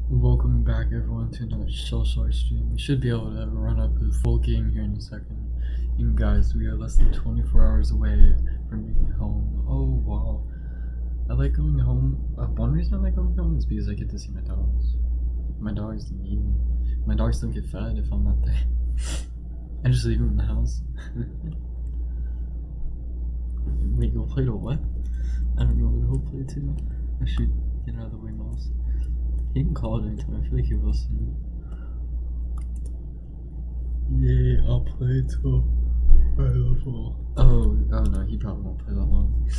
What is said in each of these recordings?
Welcome back everyone to another ShellShock stream. We should be able to run up a full game here in a second. And guys, we are less than 24 hours away from being home. Oh wow. I like going home. One reason I like going home is because I get to see my dogs. My dogs don't need me. My dogs don't get fed if I'm not there. I just leave them in the house. Wait, you'll play to what? I don't know what he'll play to. I should get out of the way, mouse. He can call it anytime. I feel like he will soon. Yeah, I'll play till high level. Oh no, he probably won't play that long.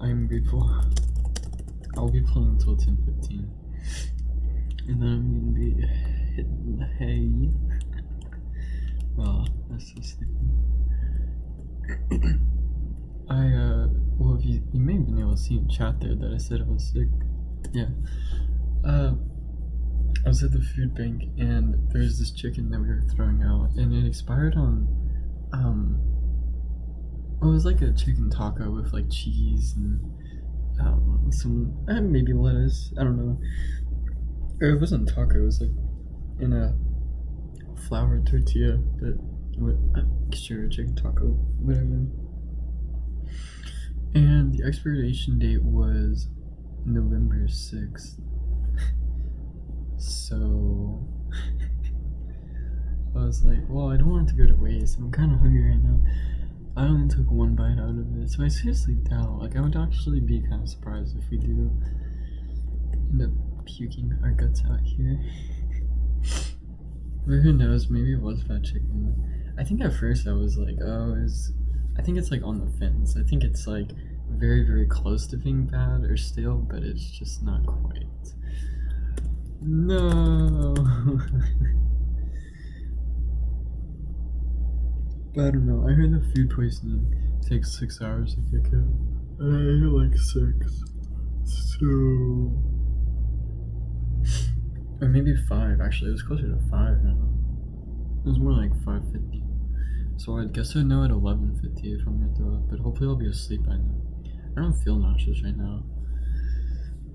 I am grateful. I'll be playing until 10:15, and then I'm gonna be hitting the hay. Wow, that's so stupid. Well, if you may have been able to see in chat there that I said I was sick. Yeah. I was at the food bank and there's this chicken that we were throwing out and it expired on, it was like a chicken taco with like cheese and, some, maybe lettuce, I don't know. Or it wasn't a taco, it was like in a flour tortilla, but sure, chicken taco, whatever. And the expiration date was November 6th. So I was like, well, I don't want it to go to waste. I'm kind of hungry right now. I only took one bite out of it, so I seriously doubt. Like, I would actually be kind of surprised if we do end up puking our guts out here. But who knows? Maybe it was bad chicken. I think at first I was like, I think it's like on the fence. I think it's like very, very close to being bad or stale, but it's just not quite. No. But I don't know. I heard the food poisoning takes 6 hours to kick in. I ate like 6. So. Or maybe 5. Actually, it was closer to 5 now. It was more like 5:50. So I guess I'd know at 11:50 if I'm gonna throw up, but hopefully I'll be asleep by then. I don't feel nauseous right now.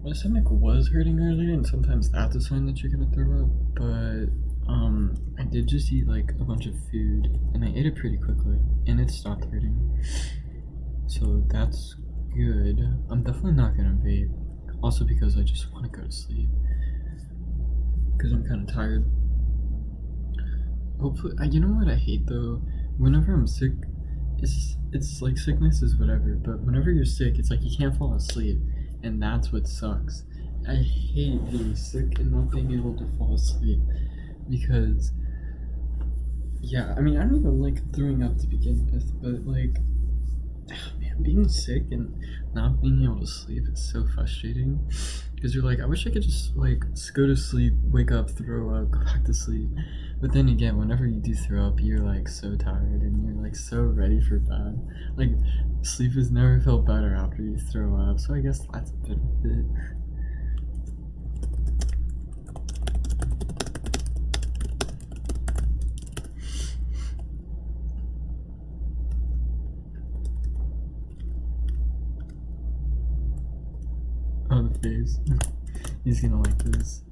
My stomach was hurting earlier, and sometimes that's a sign that you're gonna throw up, but I did just eat like a bunch of food, and I ate it pretty quickly, and it stopped hurting. So that's good. I'm definitely not gonna vape, also because I just want to go to sleep, because I'm kind of tired. Hopefully, you know what I hate though? Whenever I'm sick, it's like sickness is whatever, but whenever you're sick, it's like you can't fall asleep, and that's what sucks. I hate being sick and not being able to fall asleep, because, yeah, I mean, I don't even like throwing up to begin with, but like, man, being sick and not being able to sleep is so frustrating, because you're like, I wish I could just like go to sleep, wake up, throw up, go back to sleep. But then again, whenever you do throw up, you're like so tired and you're like so ready for bed. Like, sleep has never felt better after you throw up, so I guess that's a benefit. Oh, the face. He's gonna like this.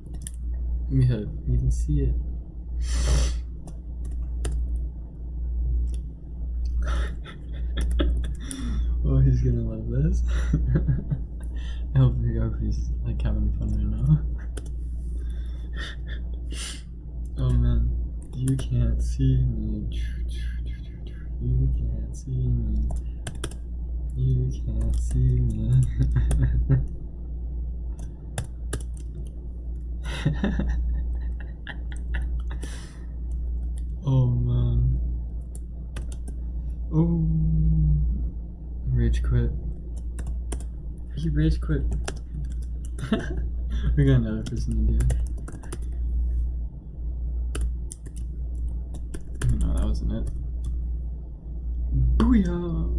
Yeah, you can see it. Oh, he's gonna love this. I hope he's like having fun right now. Oh man, you can't see me. You can't see me. You can't see me. Oh man. Oh. Rage quit. He rage quit. We got another person to do. No, that wasn't it. Booyah!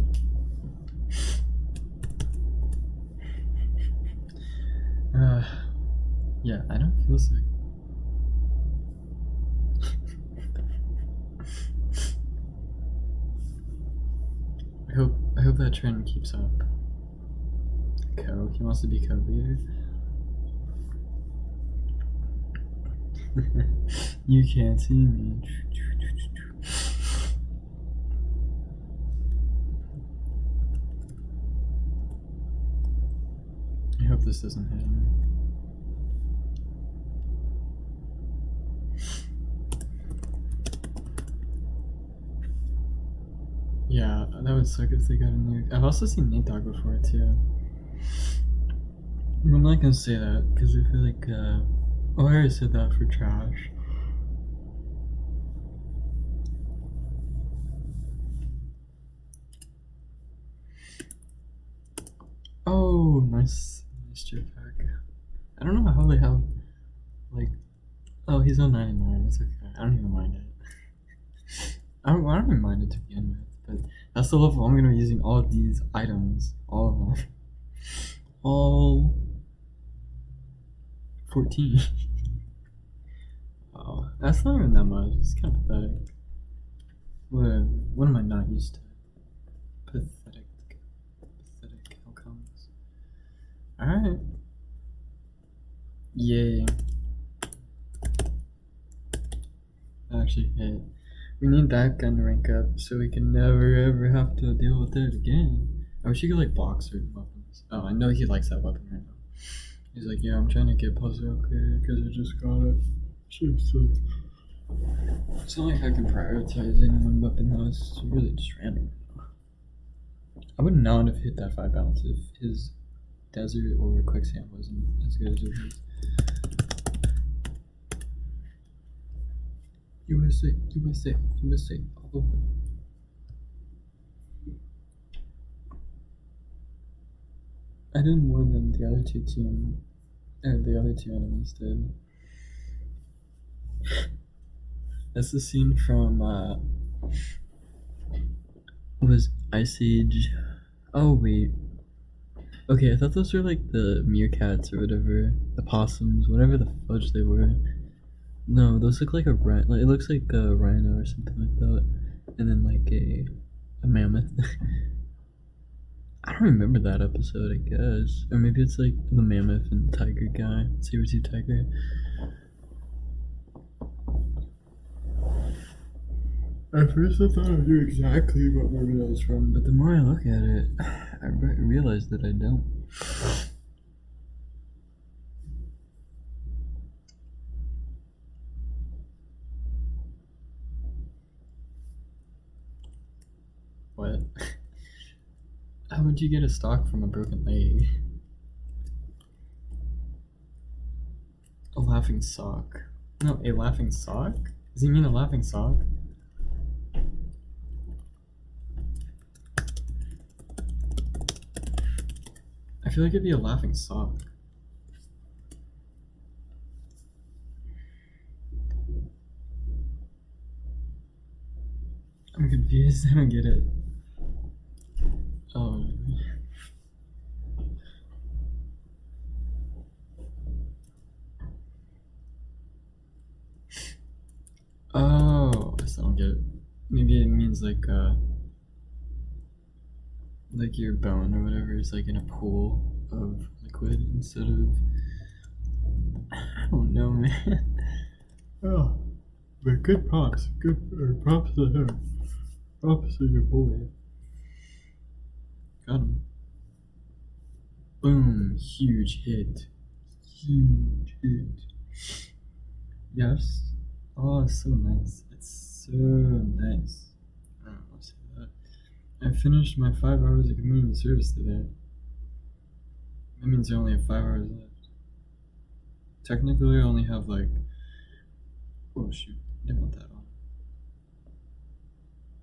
Yeah, I don't feel sick. I hope that trend keeps up. Co. He wants to be co-leader. You can't see me. I hope this doesn't hit him. Yeah, that would suck if they got a nuke. I've also seen Nate Dogg before too. I'm not gonna say that because I feel like oh, I already said that for trash. Oh, nice jetpack. I don't know how they have like. Oh, he's on 99. It's okay. I don't even mind it. I don't even mind it to begin with, but that's the level I'm gonna be using all of these items, all of them, all 14. Oh, that's not even that much. It's kind of pathetic. What am I not used to? Pathetic outcomes. Alright. Yay. Actually hit. We need that gun to rank up so we can never ever have to deal with it again. I wish you could like block certain weapons. Oh, I know he likes that weapon right now. He's like, yeah, I'm trying to get puzzle upgraded because I just got it. Shit sucks. It's not like I can prioritize any one weapon though, it's really just random. I would not have hit that 5 bounce if his desert or quicksand wasn't as good as it was. USA, USA, USA, all the way. I did more than the other two enemies did. That's the scene from was Ice Age. Oh wait. Okay, I thought those were like the meerkats or whatever, the possums, whatever the fudge they were. No, those look like a rhino. Like, it looks like a rhino or something like that, and then like a mammoth. I don't remember that episode. I guess, or maybe it's like the mammoth and the tiger guy, saber-tooth tiger. At first, I thought I knew exactly what movie that was from, but the more I look at it, I realize that I don't. What? How would you get a stock from a broken leg? A laughing sock. No, a laughing sock? Does he mean a laughing sock? I feel like it'd be a laughing sock. I'm confused. I don't get it. Oh. Oh, I still don't get it. Maybe it means like your bone or whatever is like in a pool of liquid instead of. I don't know, man. Oh, but good props. Props to him. Props to your boy. Got him. Boom. Huge hit. Huge hit. Yes. Oh, it's so nice. It's so nice. I don't know what to say that. I finished my 5 hours of community service today. That means I only have 5 hours left. Technically, I only have like. Oh shoot! Didn't want that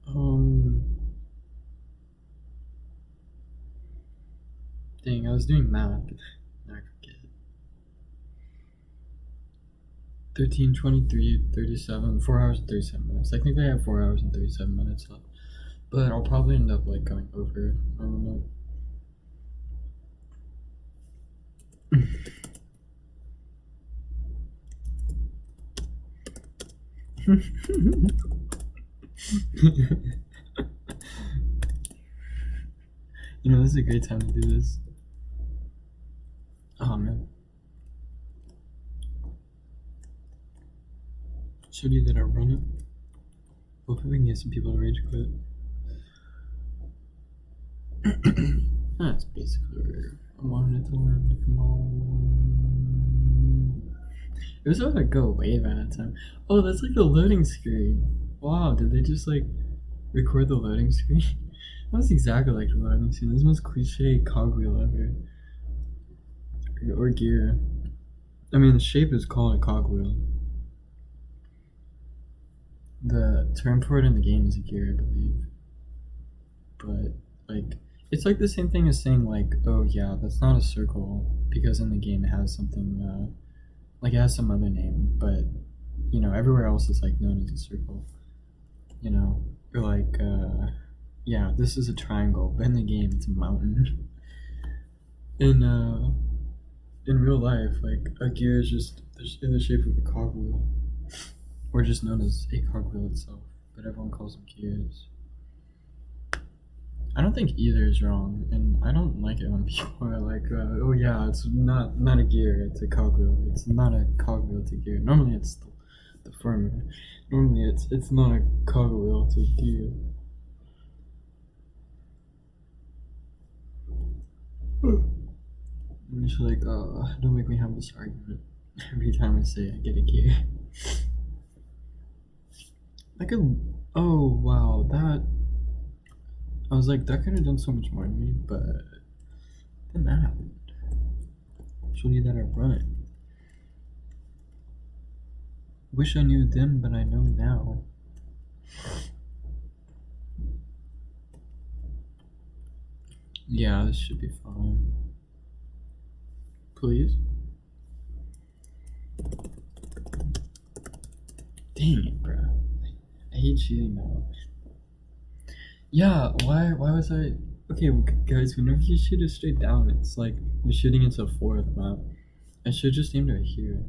on. Dang, I was doing math. Now I forget. 13, 23, 37, 4 hours and 37 minutes. Technically, I have 4 hours and 37 minutes left. But I'll probably end up like going over. I don't know. You know, this is a great time to do this. Showed you that I run it. Hopefully we can get some people to rage quit. That's basically where I wanted it to land. Come on. It was about to go away by that time. Oh, that's like the loading screen. Wow, did they just like record the loading screen? That was exactly like the loading screen. This is the most cliche cogwheel ever. Or gear. I mean, the shape is called a cogwheel. The term for it in the game is a gear, I believe. But, like, it's like the same thing as saying, like, oh yeah, that's not a circle, because in the game it has something, like, it has some other name, but, you know, everywhere else is, like, known as a circle. You know? Or, like, yeah, this is a triangle, but in the game it's a mountain. In real life, like, a gear is just in the shape of a cogwheel. Or just known as a cogwheel itself, but everyone calls them gears. I don't think either is wrong, and I don't like it when people are like, oh yeah, it's not a gear, it's a cogwheel. It's not a cogwheel, it's a gear. Normally it's the former. Normally it's not a cogwheel, it's a gear. I'm just like, don't make me have this argument every time I say I get a gear. I could, oh wow, that, I was like, that could have done so much more to me, but then that happened. Showed you that I run it. Wish I knew then, but I know now. Yeah, this should be fine. Please? Dang it, bro. I hate shooting now. Yeah, why was I... Okay, guys, whenever you shoot it straight down, it's like you're shooting into a floor of the map. I should just aim right here.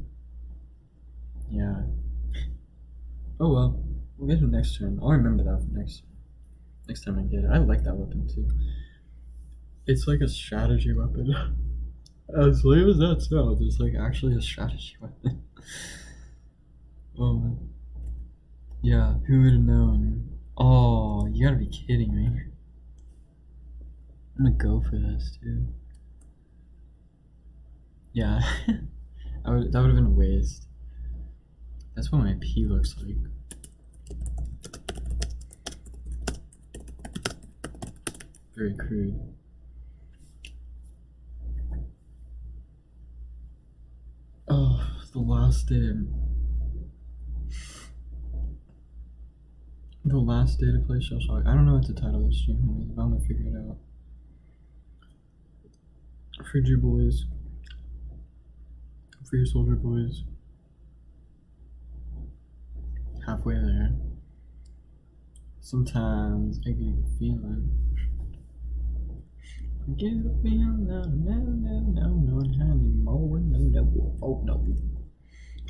Yeah. Oh well, we'll get it next turn. I'll remember that for next time I get it. I like that weapon too. It's like a strategy weapon. As lame as that sounds, it's like actually a strategy weapon. Oh, yeah, who would have known? Oh, you gotta be kidding me. I'm gonna go for this too. Yeah, that would have been a waste. That's what my P looks like. Very crude. Oh, the last day. The last day to play ShellShock. I don't know what to title this stream is, but I'm gonna figure it out. For you boys. For your soldier boys. Halfway there. Sometimes I get a good feeling. I get a feeling no one anymore. No, oh no.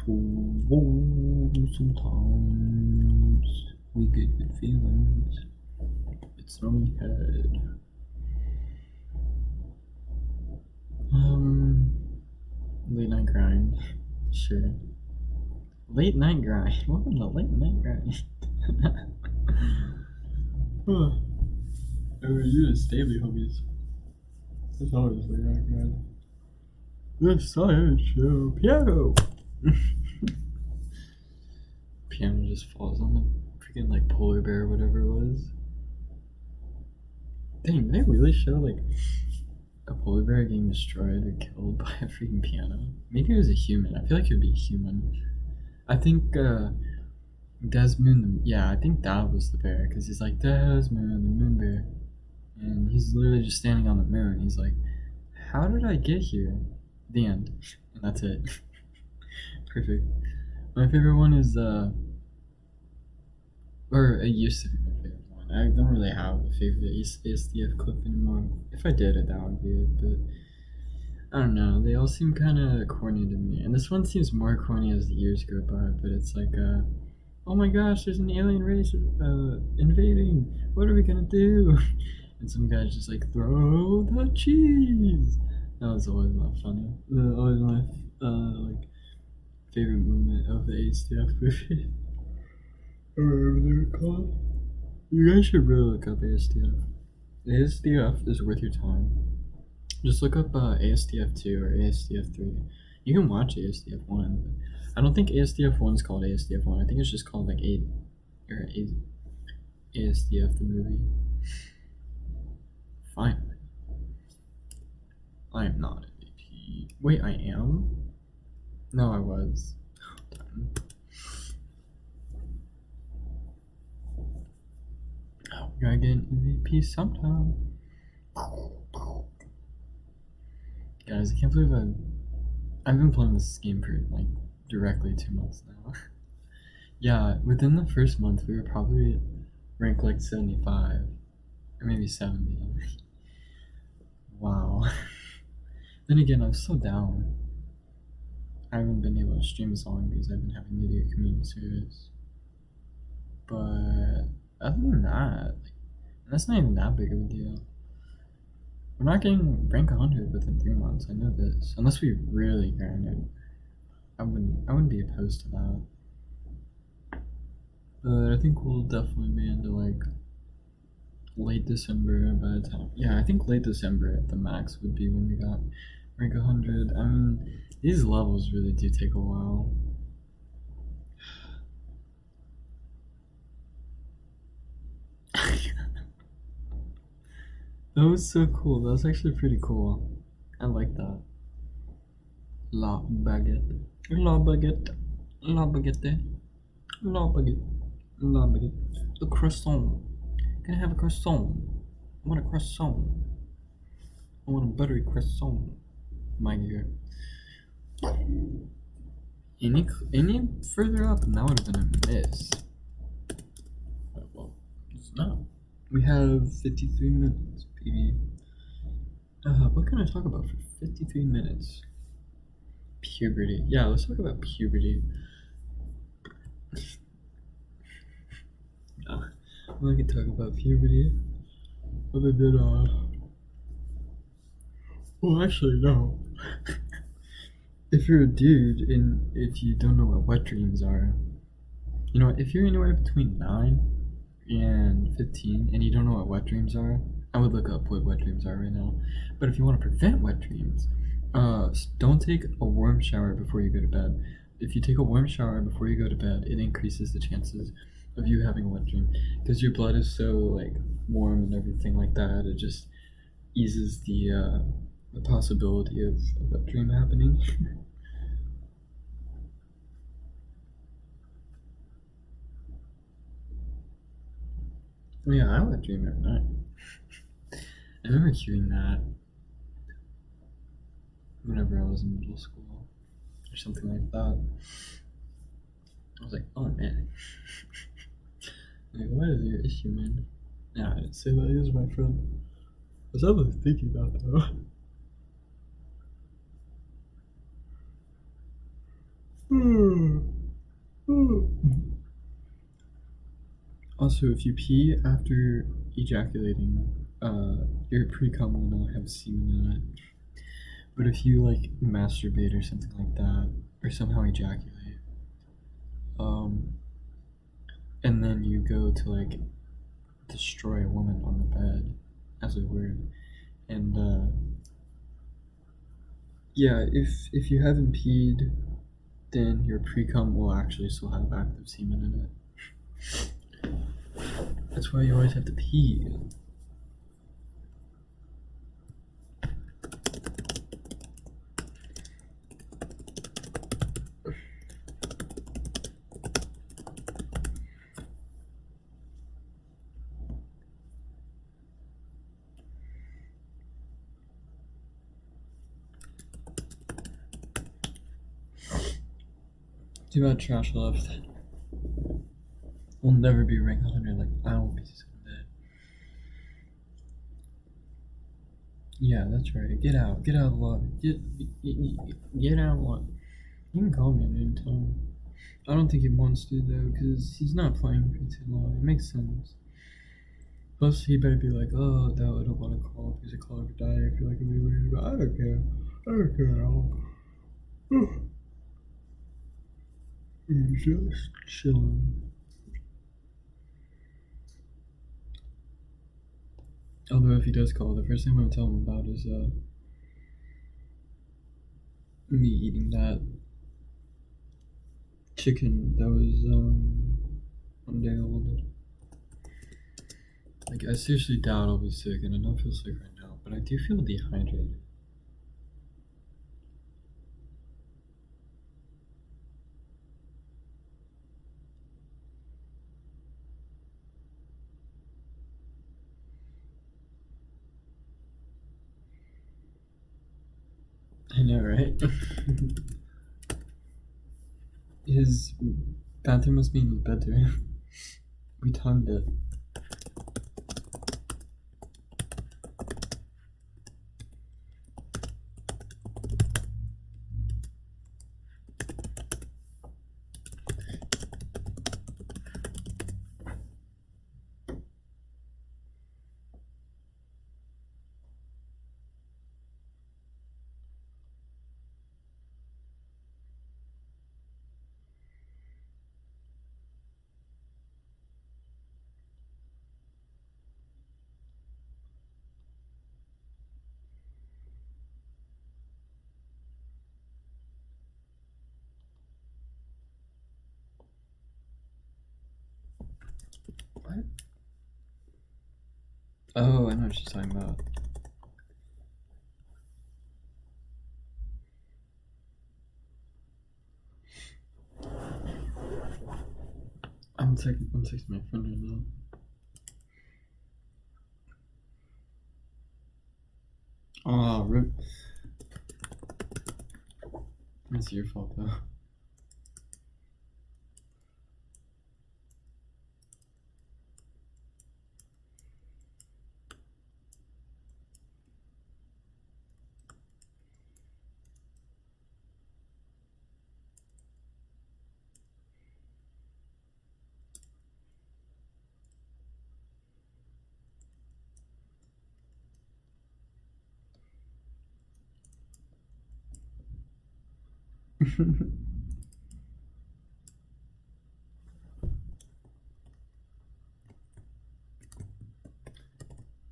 Oh, sometimes we get good feelings. It's on my head. Late night grind. Sure. Late night grind. Welcome to late night grind. You just daily homies. That's always late night grind. The science show. Piano! Piano just falls on the freaking like polar bear or whatever it was. Dang, did they really show like a polar bear getting destroyed or killed by a freaking piano? Maybe it was a human. I feel like it would be a human. I think Desmond, yeah, I think that was the bear, because he's like, Desmond, the moon bear. And he's literally just standing on the moon. He's like, how did I get here? The end. And that's it. Perfect. My favorite one is, or it used to be my favorite one. I don't really have a favorite ASDF clip anymore. If I did it, that would be it, but I don't know. They all seem kind of corny to me. And this one seems more corny as the years go by, but it's like, oh my gosh, there's an alien race invading. What are we gonna do? And some guys just like, throw the cheese. That was always not funny. Always my like favorite moment of the ASDF movie. or whatever they're called. You guys should really look up ASDF. ASDF is worth your time. Just look up ASDF 2 or ASDF 3. You can watch ASDF 1. But I don't think ASDF 1 is called ASDF 1. I think it's just called like 8 or ASDF the movie. Finally. I am not MVP. Wait, I am? No, I was. Oh, we gotta get an MVP sometime. Guys, I can't believe I've been playing this game for like directly 2 months now. Yeah, within the first month we were probably ranked like 75 or maybe 70. Wow. Then again, I'm so down. I haven't been able to stream as long because I've been having to do community service. But other than that, that's not even that big of a deal. We're not getting rank 100 within 3 months. I know this. Unless we really grinded, I wouldn't be opposed to that. But I think we'll definitely be into like late December by the time. Yeah, I think late December at the max would be when we got rank 100. I mean, these levels really do take a while. That was so cool. That was actually pretty cool. I like that. La baguette. La baguette. La baguette. La baguette. La baguette. A croissant. Can I have a croissant? I want a croissant. I want a buttery croissant. My dear. Any further up and that would have been a miss. Well, it's not. We have 53 minutes, baby. What can I talk about for 53 minutes? Puberty. Yeah, let's talk about puberty. I can talk about puberty. Other than, well, actually, no. If you're a dude and if you don't know what wet dreams are, you know, if you're anywhere between 9 and 15 and you don't know what wet dreams are, I would look up what wet dreams are right now. But if you want to prevent wet dreams, don't take a warm shower before you go to bed. If you take a warm shower before you go to bed, it increases the chances of you having a wet dream because your blood is so like warm and everything like that. It just eases the possibility of a wet dream happening. Yeah, I wet dream every night. I remember hearing that whenever I was in middle school or something like that. I was like, oh man. Like, what is your issue, man? No, I didn't say that. He was my friend. I was definitely thinking about that though. Also, if you pee after ejaculating, your pre-cum will not have semen in it. But if you like masturbate or something like that, or somehow ejaculate, and then you go to like destroy a woman on the bed, as it were, and yeah, if you haven't peed, then your pre-cum will actually still have active semen in it. That's why you always have to pee. Too bad trash left. We'll never be rank 100. Like, I won't be so dead. Yeah, that's right. Get out. Get out of the lobby. Get out of the lobby. You can call me at any time. I don't think he wants to, though, because he's not playing for too long. It makes sense. Plus, he better be like, oh, no, I don't want to call because I call every day. I feel like I'm really weird, but I don't care. I don't care at all. I'm just chilling. Although if he does call, the first thing I'm gonna tell him about is me eating that chicken that was 1 day old. Like, I seriously doubt I'll be sick, and I don't feel sick right now, but I do feel dehydrated. I know, right? His bathroom must be in his bedroom. We timed it. What? Oh, I know what she's talking about. I'm texting my friend right now. Oh, rip. It's your fault, though.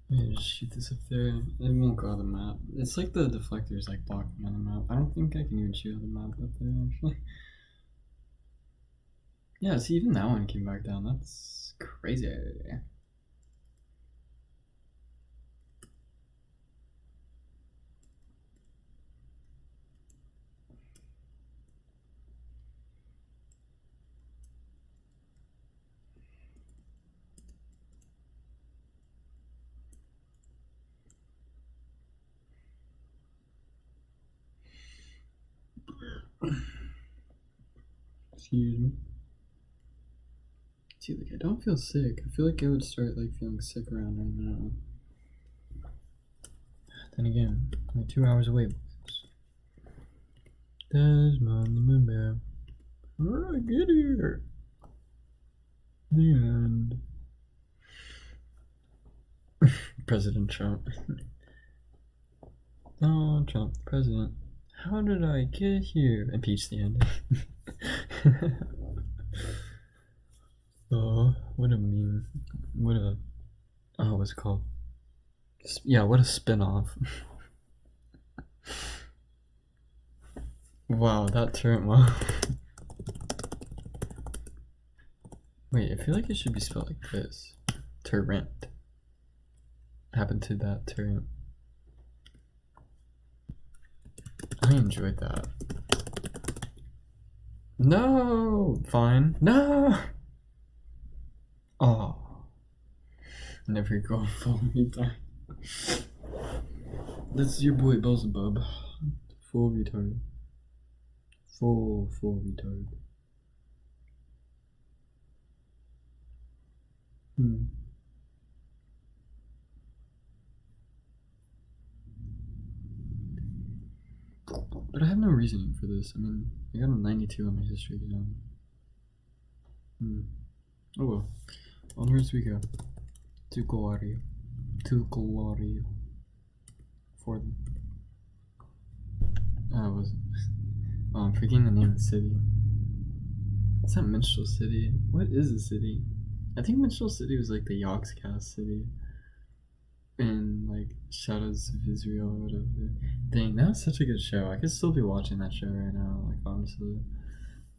Yeah, just shoot this up there. It won't go on the map. It's like the deflector's like blocking on the map. I don't think I can even shoot on the map up there, actually. Yeah, see, even that one came back down. That's crazy. Excuse me. See, like, I don't feel sick. I feel like I would start like feeling sick around right now. Then again, I'm like 2 hours away. Desmond the Moon Bear. How did I get here? The end. President Trump. Donald Trump, president. How did I get here? Impeach the end. Oh, what a meme. What a. Oh, what's it called? Yeah, what a spin-off. Wow, that turret. Wow. Wait, I feel like it should be spelled like this. Turret. Happened to that turret. I enjoyed that. No! Fine. No! Oh. Never go full retard. This is your boy Beelzebub. Full retard. Full retard. But I have no reasoning for this. I mean, I got a 92 on my history exam. Oh well. Onwards we go. To glory. To glory. For them. Oh, it wasn't. Oh, I'm forgetting the name of the city. It's not Minstrel City. What is the city? I think Minstrel City was like the Yogscast city. in like Shadows of Israel or whatever. Dang, that was such a good show. I could still be watching that show right now, like honestly.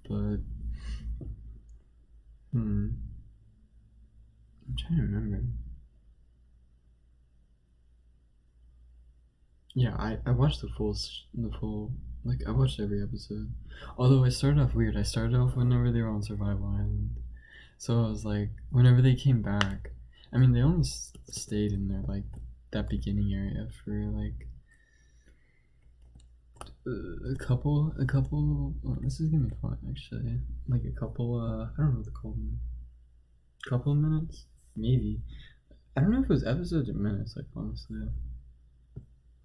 But I'm trying to remember. Yeah, I watched the full like I watched every episode. Although I started off weird. I started off whenever they were on Survival Island. So I was like, whenever they came back, I mean, they only stayed in there like that beginning area for like a couple. Oh, this is gonna be fun actually. Like a couple. I don't know what to call them. Couple of minutes, maybe. I don't know if it was episodes or minutes. Like honestly,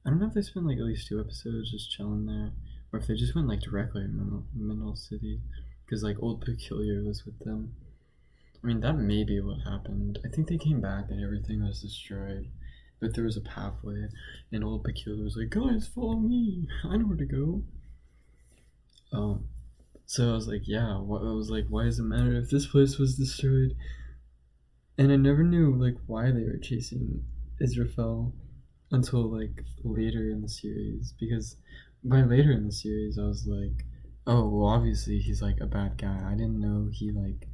I don't know if they spent like at least 2 episodes just chilling there, or if they just went like directly to Mineral City, because like Old Peculiar was with them. I mean, that may be what happened. I think they came back and everything was destroyed. But there was a pathway, and Old Peculiar was like, guys, follow me. I know where to go. So I was like, yeah. I was like, why does it matter if this place was destroyed? And I never knew like why they were chasing Israfel until like later in the series. Because by later in the series, I was like, oh, well, obviously he's like a bad guy. I didn't know he like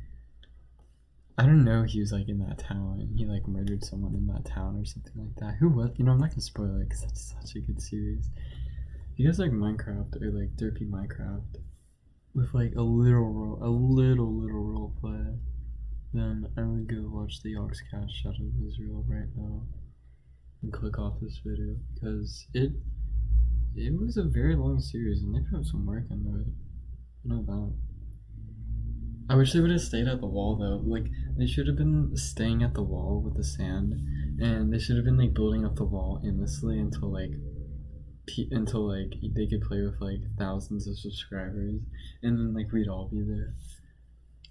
I don't know he was like in that town and he like murdered someone in that town or something like that. Who was? You know, I'm not gonna spoil it because that's such a good series. If you guys like Minecraft or like derpy Minecraft with like a little role play, then I would go watch the Oxcast Shadow of Israel right now and click off this video because it was a very long series and they put some work into it. I know that. I wish they would have stayed at the wall though. Like they should have been staying at the wall with the sand, and they should have been like building up the wall endlessly until like they could play with like thousands of subscribers, and then like we'd all be there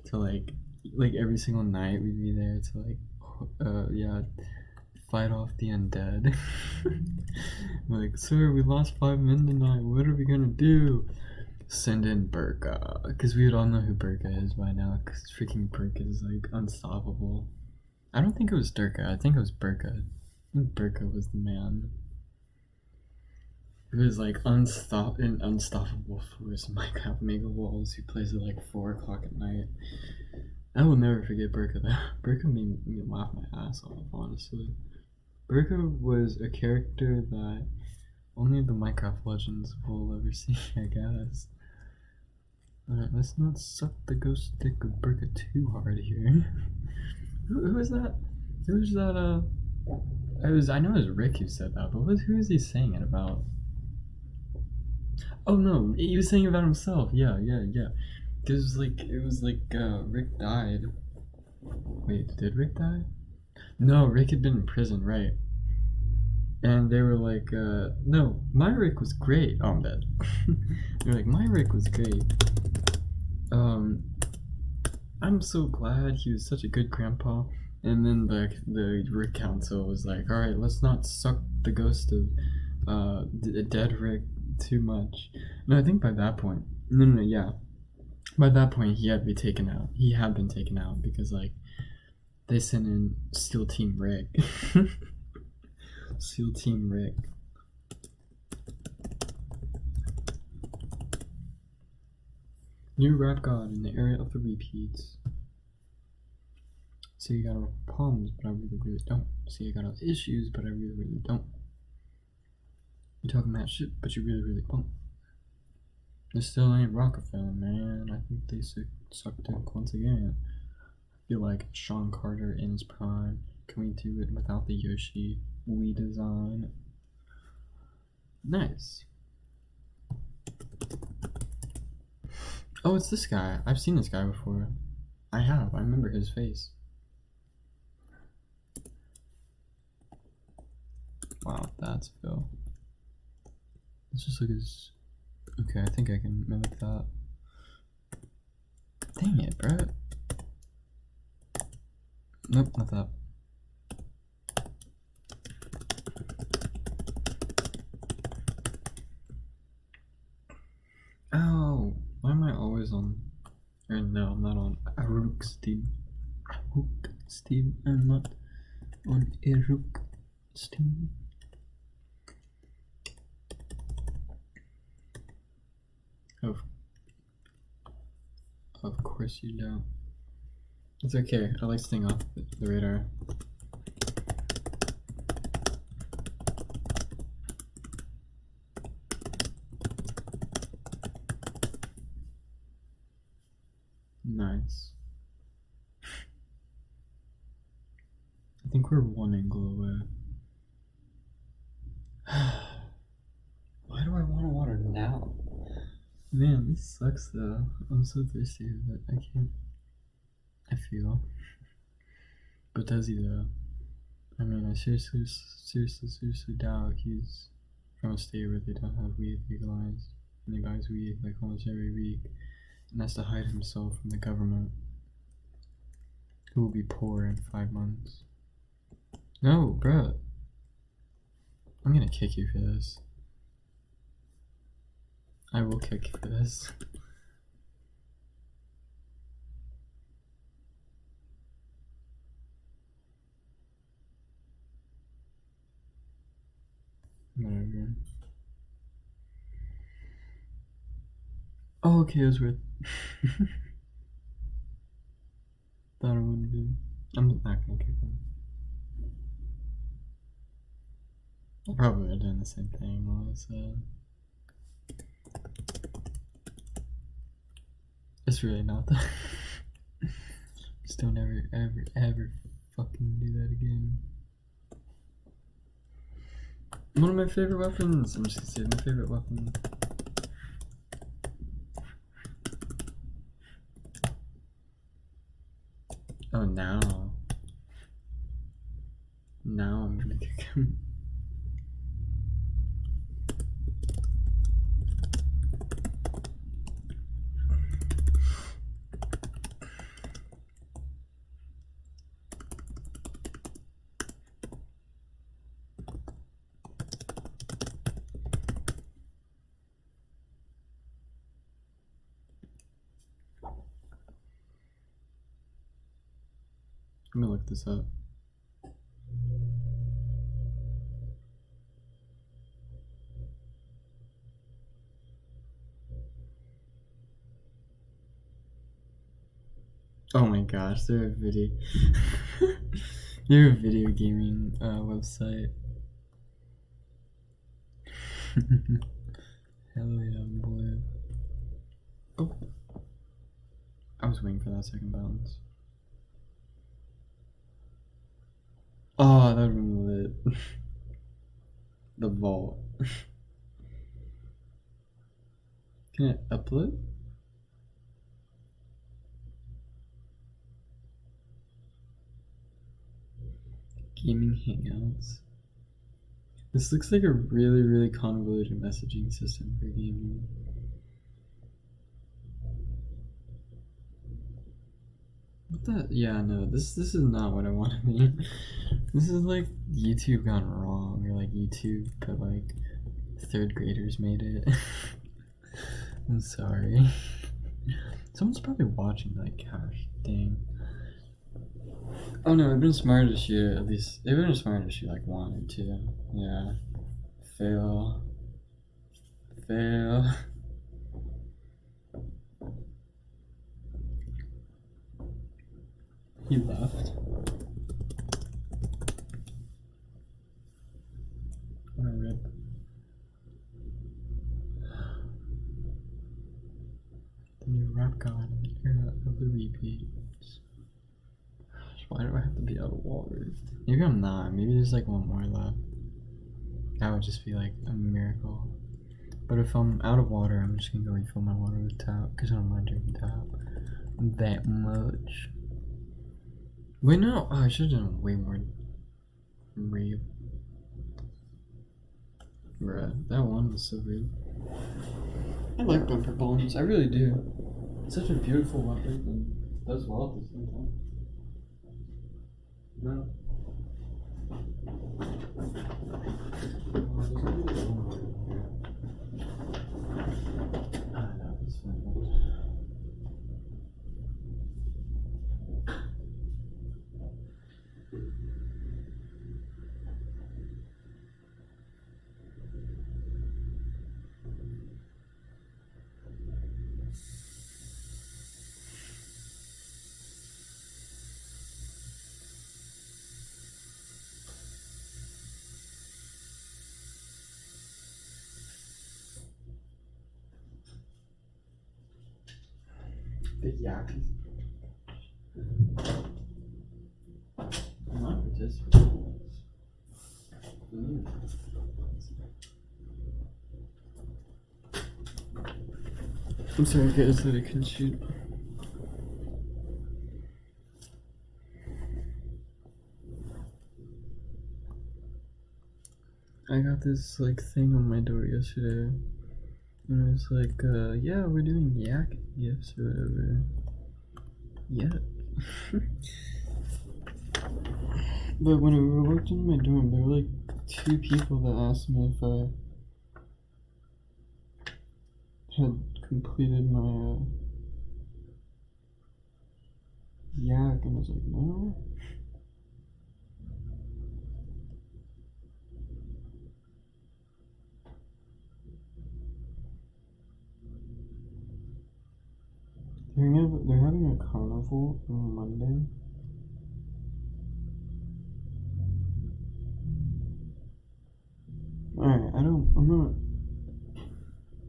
to like every single night we'd be there to like fight off the undead. Like, sir, we lost 5 men tonight. What are we gonna do? Send in Burka, because we would all know who Burka is by now, because freaking Burka is like unstoppable. I don't think it was Durka, I think it was Burka. I think Burka was the man. It was like an unstoppable force in Minecraft Mega Walls who plays at like 4 o'clock at night. I will never forget Burka though. Burka made me laugh my ass off, honestly. Burka was a character that only the Minecraft legends will ever see, I guess. Alright, let's not suck the ghost stick of Burka too hard here. Who is that? Who is that, I know it was Rick who said that, but who is he saying it about? Oh no, he was saying about himself, yeah. Cause it was like, Rick died. Wait, did Rick die? No, Rick had been in prison, right? And they were like, no, my Rick was great. Oh, I'm dead. They're like, my Rick was great. I'm so glad he was such a good grandpa. And then the Rick Council was like, alright, let's not suck the ghost of dead Rick too much. No, I think by that point, yeah. By that point, he had to be taken out. He had been taken out because, like, they sent in SEAL Team Rick. SEAL Team Rick. New rap god in the area of the repeats. See, you got all problems, but I really don't. See, I got all issues, but I really don't. You talking that shit, but you really don't. This still ain't Rockefeller, man. I think they sucked dick once again. I feel like Sean Carter in his prime. Can we do it without the Yoshi Wii design? Nice. Oh, it's this guy. I've seen this guy before. I have. I remember his face. Wow, that's Phil. Let's just look at his... Okay, I think I can mimic that. Dang it, bro. Nope, not that. Oh, why am I always on? Or no, I'm not on Aruk Steam. I'm not on Aruk Sting. Of course you don't. It's okay. I like staying off the radar. Nice. I think we're one angle away. Why do I want water now? Man, this sucks though. I'm so thirsty, but I can't. I feel. But does he though? I mean, I seriously doubt he's from a state where they don't have weed legalized. And he buys weed like almost every week and has to hide himself from the government, who will be poor in 5 months. No, bro. I'm gonna kick you for this. I will kick you for this. Whatever. Oh, okay, it was worth. Thought it wouldn't be. I'm not gonna kick him. I probably would have done the same thing, honestly. It's really not that. Just don't ever fucking do that again. One of my favorite weapons. I'm just gonna say my favorite weapon. Oh, now I'm gonna kick him. Let me look this up. Oh my gosh, they're a video. You're a video gaming website. Hell yeah, boy. Oh. I was waiting for that second bounce. Oh, that would be lit. The vault. Can I upload? Gaming Hangouts. This looks like a really convoluted messaging system for gaming. What the? Yeah, no, this is not what I want to be. This is like YouTube gone wrong, or like YouTube, but like 3rd graders made it. I'm sorry. Someone's probably watching, like, gosh, dang. Oh no, I've been smart to shoot at least. They've been smart to shoot like 1 or 2. Yeah. Fail. He left. What a rip. The new rap god in the era of the repeats. Why do I have to be out of water? Maybe I'm not. Maybe there's like 1 more left. That would just be like a miracle. But if I'm out of water, I'm just gonna go refill my water with tap, because I don't mind drinking tap that much. Wait, no. Oh, I should have done way more. Bruh, that one was so good. I like bumper bombs. I really do. It's such a beautiful weapon and does well at the same time. No. No, it's fine. The yak. I'm not participating. I'm sorry guys that I couldn't shoot. I got this like thing on my door yesterday. And it was like, yeah, we're doing yak gifts or whatever. Yeah. But when I walked into my dorm, there were like 2 people that asked me if I had completed my yak, and I was like, no. They're having a carnival on Monday. Alright,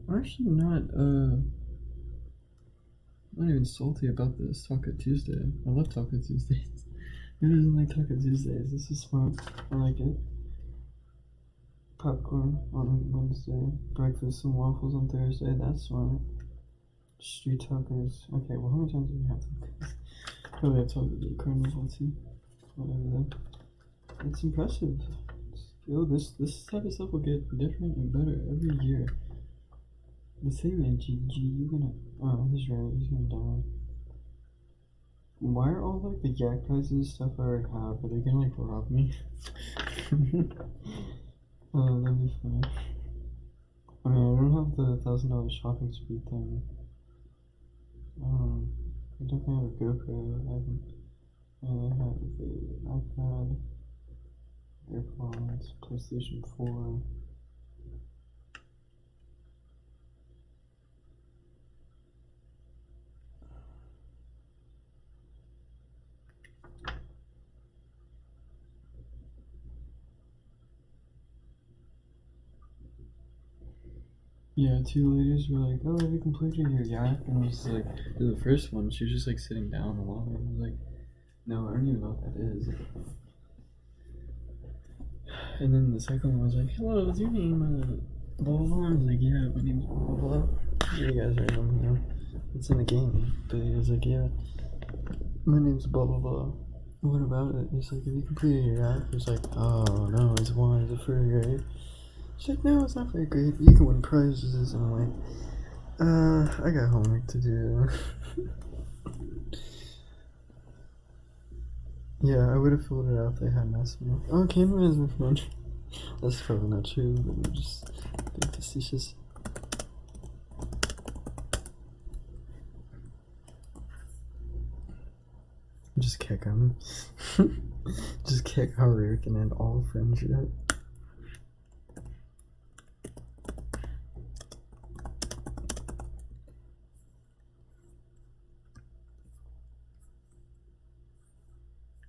I'm actually not even salty about this Taco Tuesday. I love Taco Tuesdays. Who doesn't like Taco Tuesdays? This is smart. I like it. Popcorn on Wednesday. Breakfast and waffles on Thursday. That's smart. Street tacos. Okay, well, how many times do we have tacos? Probably have tacos at Carnival too. Whatever though. It's impressive. Yo, this type of stuff will get different and better every year. The thing is, GG, you're gonna. Oh, he's right. He's gonna die. Why are all like the yak prizes stuff I already have? Are they gonna like rob me? Oh, that'd be funny. I mean, I don't have the $1,000 shopping spree thing. I definitely have a GoPro. I have the iPad, AirPods, PlayStation 4. Yeah, 2 ladies were like, oh, have you completed your yak? And I was like, the first one, she was just like sitting down along it. I was like, no, I don't even know what that is. And then the second one was like, hello, is your name blah blah blah? I was like, yeah, my name's blah blah blah. You guys already know, you know, it's in the game. But he was like, yeah, my name's blah blah blah. What about it? He's like, have you completed your yak? He was like, oh no, it's one, is it for a grade? She's like, no, it's not very great. You can win prizes. And I'm like, I got homework to do. Yeah, I would have filled it out if they hadn't asked me. Oh, camera is my phone. That's probably not true, but I'm just being facetious. Just kick him. Just kick how rare can end all friendship.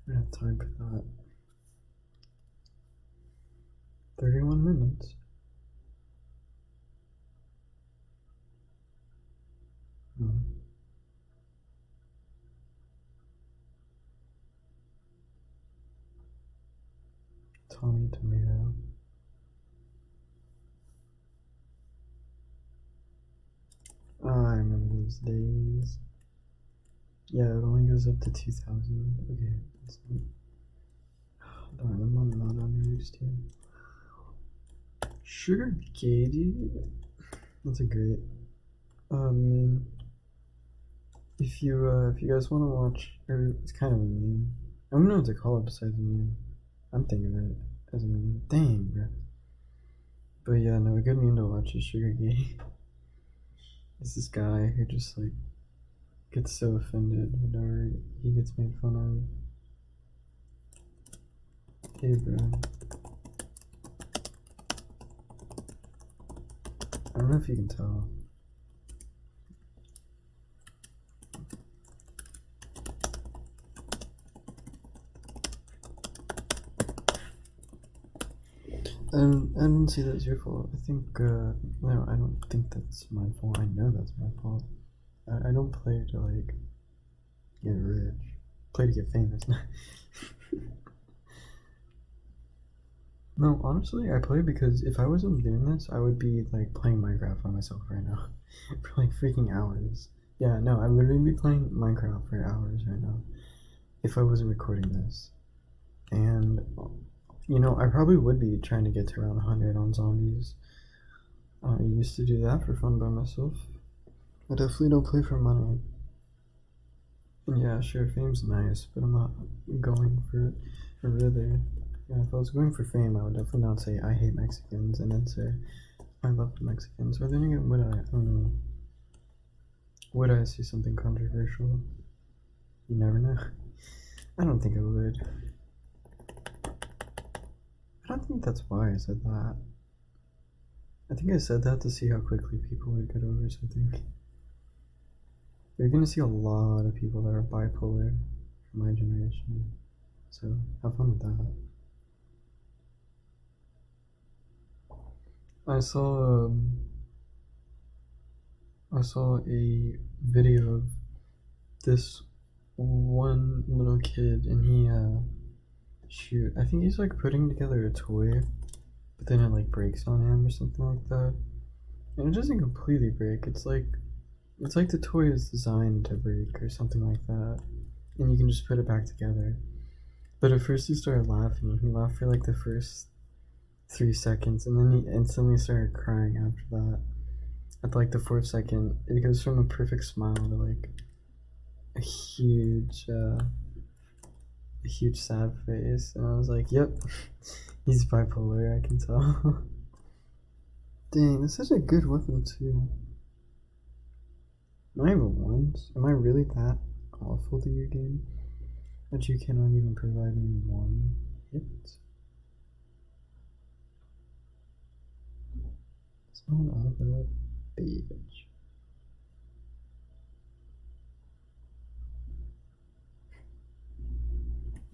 I have time for that. 31 minutes. Tommy Tomato. Oh, I remember those days. Yeah, it only goes up to 2,000. Okay, that's not. Darn, I'm not on news too. Sugar Gay, dude. That's a great. If you guys want to watch, or it's kind of a meme. I don't know what to call it besides a meme. I'm thinking of it as a meme. Dang, bro. But yeah, no, a good meme to watch is Sugar Gay. It's this guy who just like gets so offended whenever he gets made fun of. Hey, bro. I don't know if you can tell. I don't see that's your fault. I think, no, I don't think that's my fault. I know that's my fault. I don't play to like get rich. I play to get famous. No, honestly, I play because if I wasn't doing this, I would be like playing Minecraft by myself right now for like freaking hours. Yeah, no, I would literally be playing Minecraft for hours right now if I wasn't recording this. And you know, I probably would be trying to get to around 100 on zombies. I used to do that for fun by myself. I definitely don't play for money. And yeah, sure, fame's nice, but I'm not going for it. Or rather, yeah, if I was going for fame, I would definitely not say I hate Mexicans and then say I love the Mexicans. Or then again, would I don't know. Would I say something controversial? You never know. I don't think I would. I don't think that's why I said that. I think I said that to see how quickly people would get over something. You're gonna see a lot of people that are bipolar from my generation. So have fun with that. I saw a video of this one little kid, and he shoot, I think he's like putting together a toy, but then it like breaks on him or something like that. And it doesn't completely break. It's like the toy is designed to break or something like that, and you can just put it back together. But at first he started laughing. He laughed for like the first 3 seconds, and then he instantly started crying after that. At like the 4th second, it goes from a perfect smile to like a huge sad face, and I was like, "Yep, he's bipolar. I can tell." Dang, that's such a good weapon too. Not even once. Am I really that awful to your game that you cannot even provide me one hit? Son of a bitch.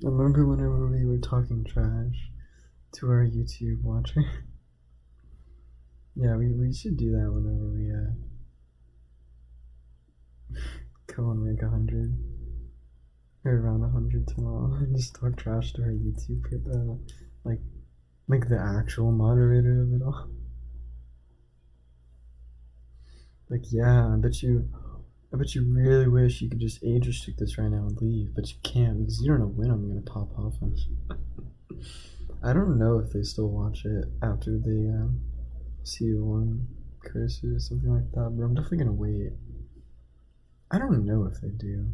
I remember whenever we were talking trash to our YouTube watcher. Yeah, we should do that whenever we go on rank 100 or around 100 tomorrow and just talk trash to our YouTube like the actual moderator of it all. Like, yeah, I bet you really wish you could just age restrict this right now and leave, but you can't because you don't know when I'm gonna pop off on. I don't know if they still watch it after they see one curses or something like that, but I'm definitely gonna wait. I don't know if they do.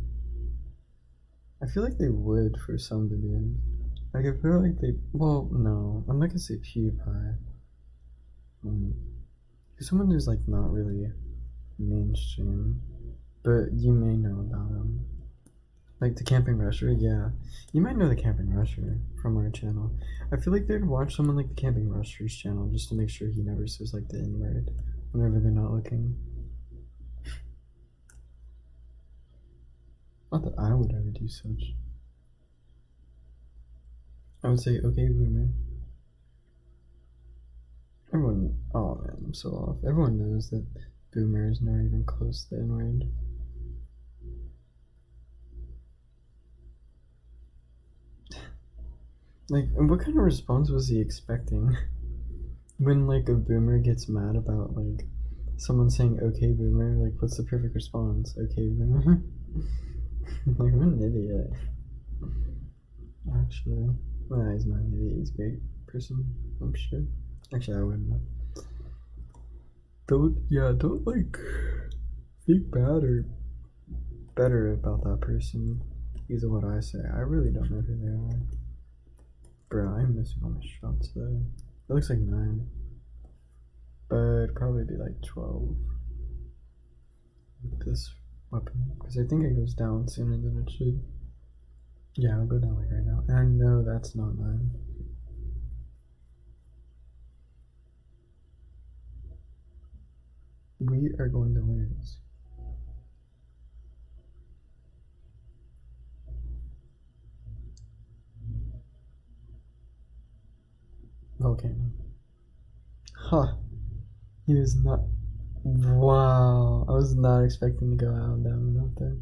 I feel like they would for some videos. Like, I feel like they. Well, no, I'm not gonna say PewDiePie. Someone who's like not really mainstream, but you may know about him. Like the Camping Rusher, yeah. You might know the Camping Rusher from our channel. I feel like they'd watch someone like the Camping Rusher's channel just to make sure he never says like the N-word whenever they're not looking. Not that I would ever do such. I would say, okay, boomer. Everyone, oh man, I'm so off. Everyone knows that boomer is not even close to the N-word. Like, what kind of response was he expecting? When, like, a boomer gets mad about, like, someone saying, okay, boomer, like, what's the perfect response? Okay, boomer? Like, I'm an idiot. Actually, well, he's not an idiot, he's a great person, I'm sure. Actually, I wouldn't know. Don't, like, think bad or better about that person. These are what I say. I really don't know who they are. Bro, I'm missing all my shots though. It looks like 9. But it'd probably be like 12 with this weapon. Because I think it goes down sooner than it should. Yeah, I'll go down like right now. And I know that's not 9. We are going to lose. Volcano. Huh. He was not. Wow. I was not expecting to go out down and out there.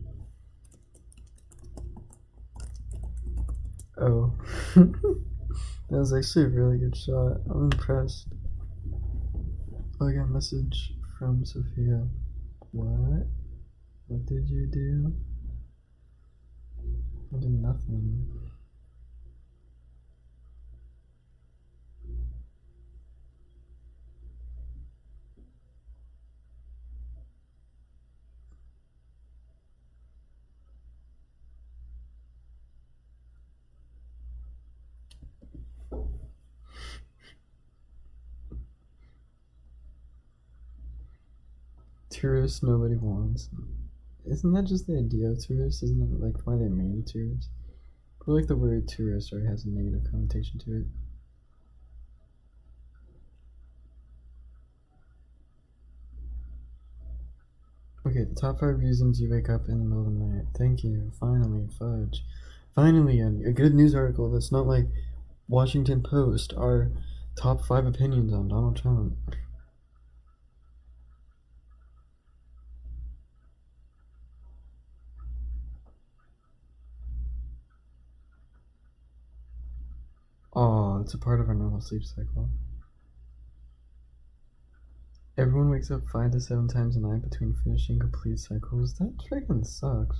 Oh. That was actually a really good shot. I'm impressed. Oh, I got a message from Sophia. What? What did you do? I did nothing. Tourists nobody wants. Isn't that just the idea of tourists? Isn't that like why they made a tourist? But like the word tourist already has a negative connotation to it. Okay, the top 5 reasons you wake up in the middle of the night. Thank you. Finally, fudge. Finally, a good news article that's not like Washington Post. Our top 5 opinions on Donald Trump. Oh, it's a part of our normal sleep cycle. Everyone wakes up 5 to 7 times a night between finishing complete cycles. That freaking sucks.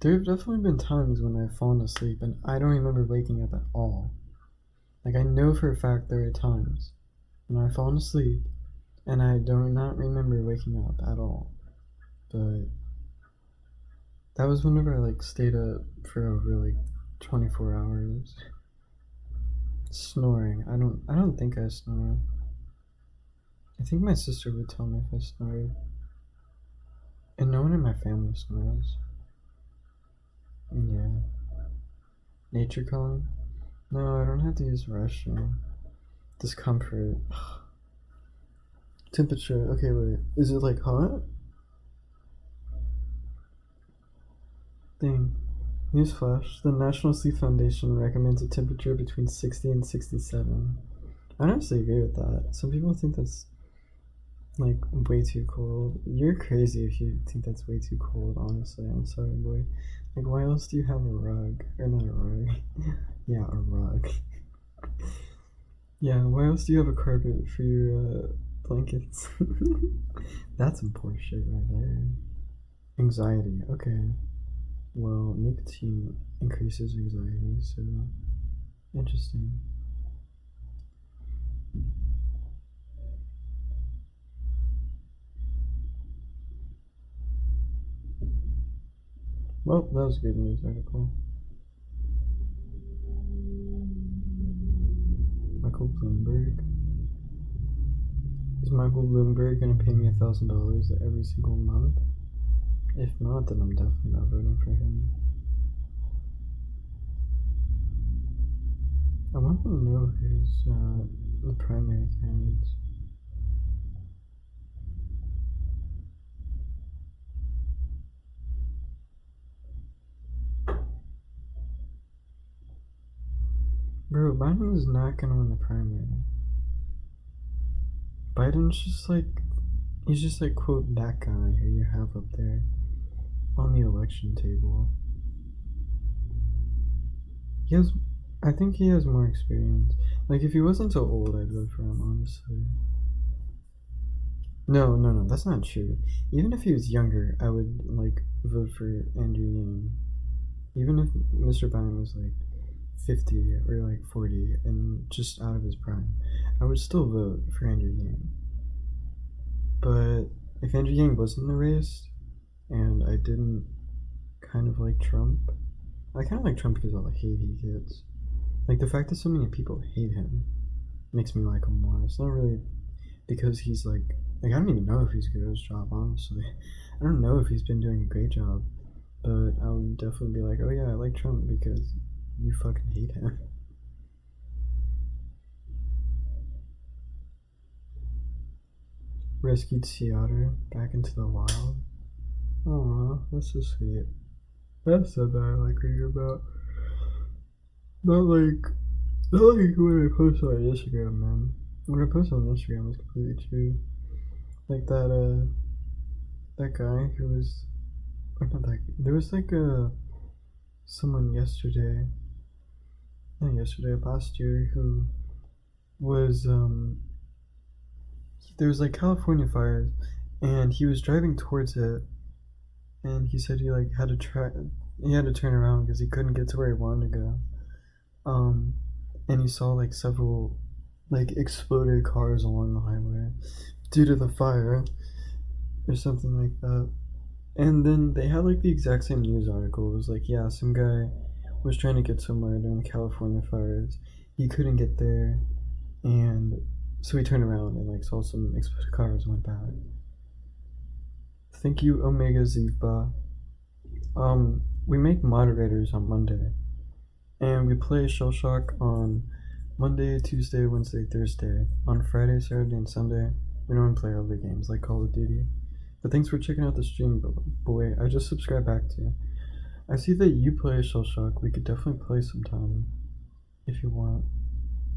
There have definitely been times when I've fallen asleep and I don't remember waking up at all. Like, I know for a fact there are times when I've fallen asleep and I do not remember waking up at all. But that was whenever I like stayed up for over like 24 hours. Snoring. I don't think I snore. I think my sister would tell me if I snored. And no one in my family snores. Yeah. Nature calling? No, I don't have to use the restroom. Discomfort. Temperature. Okay, wait. Is it like hot? Thing. Newsflash. The National Sleep Foundation recommends a temperature between 60 and 67. I honestly agree with that. Some people think that's like way too cold. You're crazy if you think that's way too cold, honestly. I'm sorry, boy. Like, why else do you have a rug? Or not a rug. Yeah, a rug. Yeah, why else do you have a carpet for your blankets? That's some poor shit right there. Anxiety. Okay. Well, nicotine increases anxiety, so interesting. Well, that was a good news article. Michael Bloomberg. Is Michael Bloomberg gonna pay me $1,000 every single month? If not, then I'm definitely not voting for him. I want to know who's the primary candidates. Bro, Biden is not gonna win the primary. Biden's just like, he's just like, quote, that guy who you have up there on the election table. I think he has more experience. Like, if he wasn't so old, I'd vote for him, honestly. No, that's not true. Even if he was younger, I would, like, vote for Andrew Yang. Even if Mr. Biden was, like, 50 or, like, 40 and just out of his prime, I would still vote for Andrew Yang. But if Andrew Yang wasn't in the race, and I didn't kind of like Trump, I kind of like Trump because of all the hate he gets. Like, the fact that so many people hate him makes me like him more. It's not really because he's like I don't even know if he's good at his job, honestly. I don't know if he's been doing a great job, but I would definitely be like, oh yeah, I like Trump because you fucking hate him. rescued sea otter back into the wild. Aw, that's so sweet. That's stuff that I like reading about. Not like when I post on Instagram, man. When I post on Instagram, it's completely true. Like that guy who was, or not that. There was like someone yesterday, not yesterday, last year, who was there was like California fires, and he was driving towards it, and he said he like had to turn around because he couldn't get to where he wanted to go. And he saw like several like exploded cars along the highway due to the fire or something like that. And then they had like the exact same news article. It was like, yeah, some guy was trying to get somewhere during the California fires. He couldn't get there, and so he turned around and like saw some exploded cars and went back. Thank you, Omega Zivba. We make moderators on Monday, and we play ShellShock on Monday, Tuesday, Wednesday, Thursday. On Friday, Saturday, and Sunday, we don't play other games like Call of Duty. But thanks for checking out the stream, boy. I just subscribed back to you. I see that you play ShellShock. We could definitely play sometime if you want.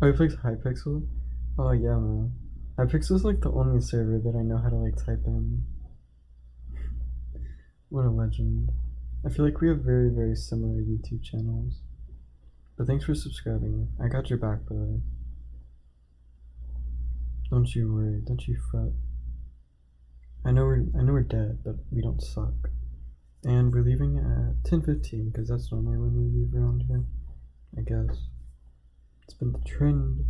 Oh, you play Hypixel? Oh yeah, man. Hypixel's like the only server that I know how to like type in. What a legend. I feel like we have very, very similar YouTube channels. But thanks for subscribing. I got your back, bud. Don't you worry. Don't you fret. I know we're dead, but we don't suck. And we're leaving at 10:15 because that's normally when we leave around here. I guess it's been the trend.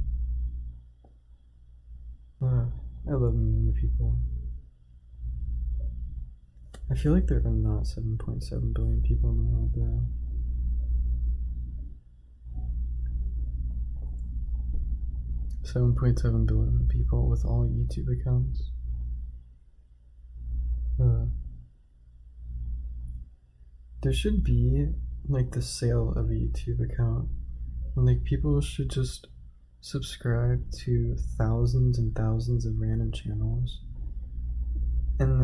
I love meeting new people. I feel like there are not 7.7 billion people in the world though. $7.7 billion people with all YouTube accounts. There should be like the sale of a YouTube account, and like people should just subscribe to thousands and thousands of random channels, and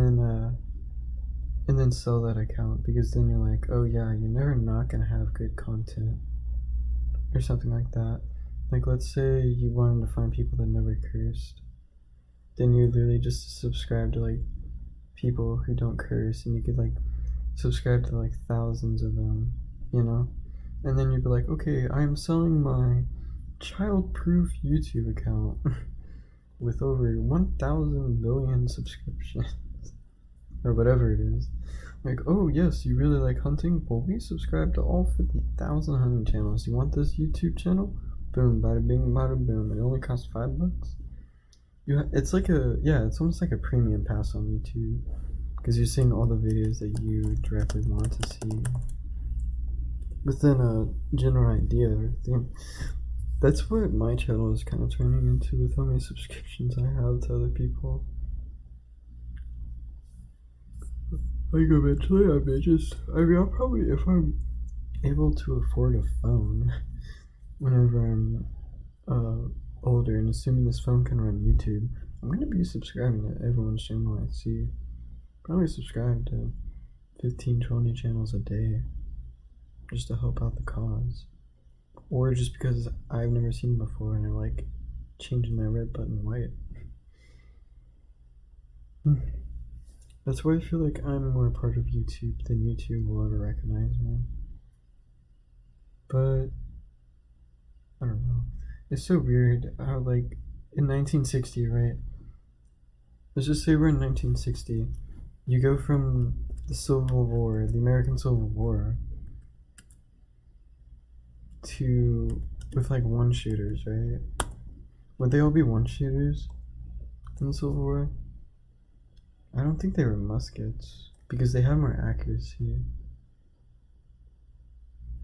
then sell that account, because then you're like, oh yeah, you're never not gonna have good content or something like that. Like let's say you wanted to find people that never cursed, then you literally just subscribe to like people who don't curse, and you could like subscribe to like thousands of them, you know? And then you'd be like, okay, I'm selling my child-proof YouTube account with over 1,000 million subscriptions or whatever it is. Like, oh yes, you really like hunting? Well, we subscribe to all 50,000 hunting channels. You want this YouTube channel? Boom, bada bing, bada boom. It only costs $5. It's like it's almost like a premium pass on YouTube, because you're seeing all the videos that you directly want to see within a general idea of everything. That's what my channel is kind of turning into with how many subscriptions I have to other people. Like eventually I'll probably, if I'm able to afford a phone whenever I'm older, and assuming this phone can run YouTube, I'm going to be subscribing to everyone's channel I see. Probably subscribe to 15, 20 channels a day just to help out the cause. Or just because I've never seen them before and I like changing my red button white. That's why I feel like I'm more a part of YouTube than YouTube will ever recognize me. But I don't know. It's so weird how like in 1960, right? Let's just say we're in 1960. You go from the Civil War, the American Civil War, to with like one shooters, right? Would they all be one shooters in the Civil War? I don't think they were muskets, because they have more accuracy.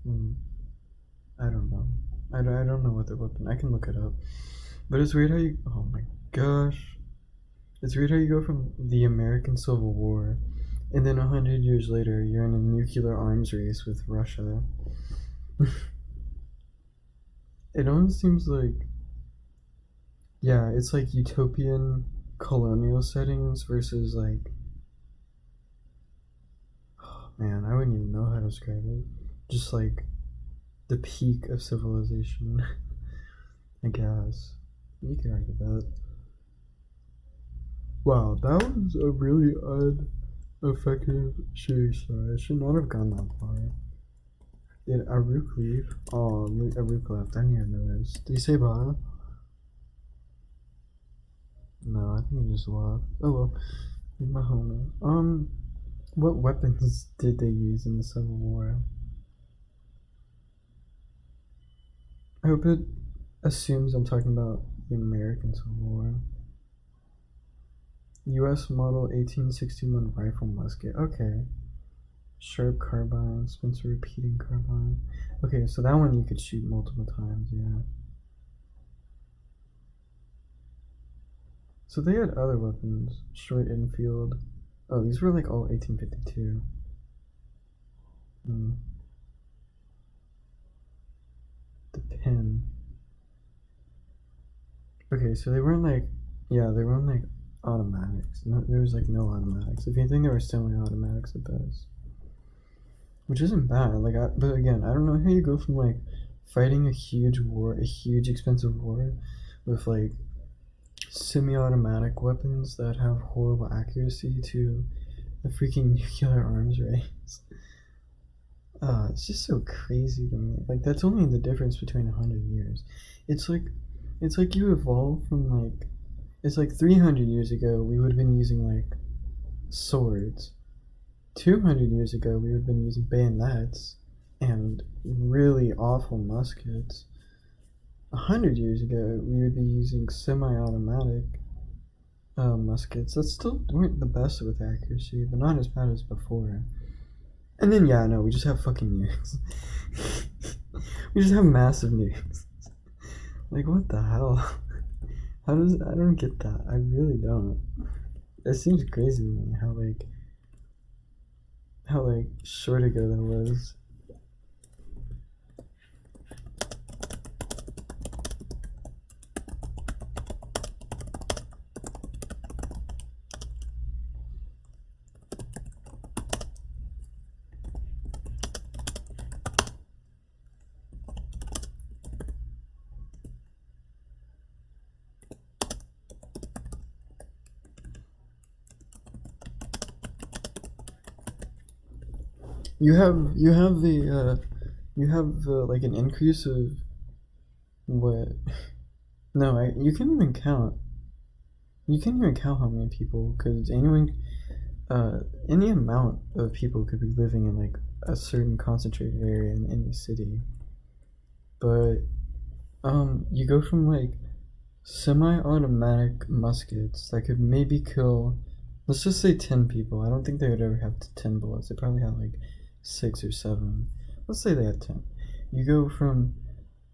I don't know. I don't know what their weapon. I can look it up. But it's weird how you. Oh my gosh. It's weird how you go from the American Civil War, and then 100 years later, you're in a nuclear arms race with Russia. It almost seems like, yeah, it's like utopian colonial settings versus like, oh, man, I wouldn't even know how to describe it. Just like the peak of civilization, I guess. You could argue that. Wow, that was a really ineffective shooting star. I should not have gone that far. Did Aruk leave? Oh, Aruk left. I didn't even notice. Did he say bye? No, I think he just left. Oh well, he's my homie. What weapons did they use in the Civil War? I hope it assumes I'm talking about the American Civil War. U.S. Model 1861 rifle musket. Okay. Sharp carbine, Spencer repeating carbine. Okay, so that one you could shoot multiple times, yeah. So they had other weapons. Short infield. Oh, these were like all 1852. The pin. Okay, so they weren't like, yeah, they weren't like automatics. No, there was like no automatics. If anything, they were semi-automatics at best, which isn't bad. Like, but again, I don't know how you go from like fighting a huge war, a huge expensive war, with like semi-automatic weapons that have horrible accuracy to the freaking nuclear arms race. It's just so crazy to me. Like that's only the difference between 100 years. It's like you evolve from like it's like 300 years ago we would have been using like swords. 200 years ago we would have been using bayonets and really awful muskets. 100 years ago we would be using semi-automatic muskets that still weren't the best with accuracy, but not as bad as before. And then yeah, no, we just have fucking nukes. We just have massive nukes. Like what the hell? I don't get that. I really don't. It seems crazy to me how short ago that was. You have like an increase of what? No, you can't even count. You can't even count how many people, because any amount of people could be living in like a certain concentrated area in any city. But you go from like semi-automatic muskets that could maybe kill, let's just say 10 people. I don't think they would ever have 10 bullets. They probably had like 6 or 7. Let's say they had 10. You go from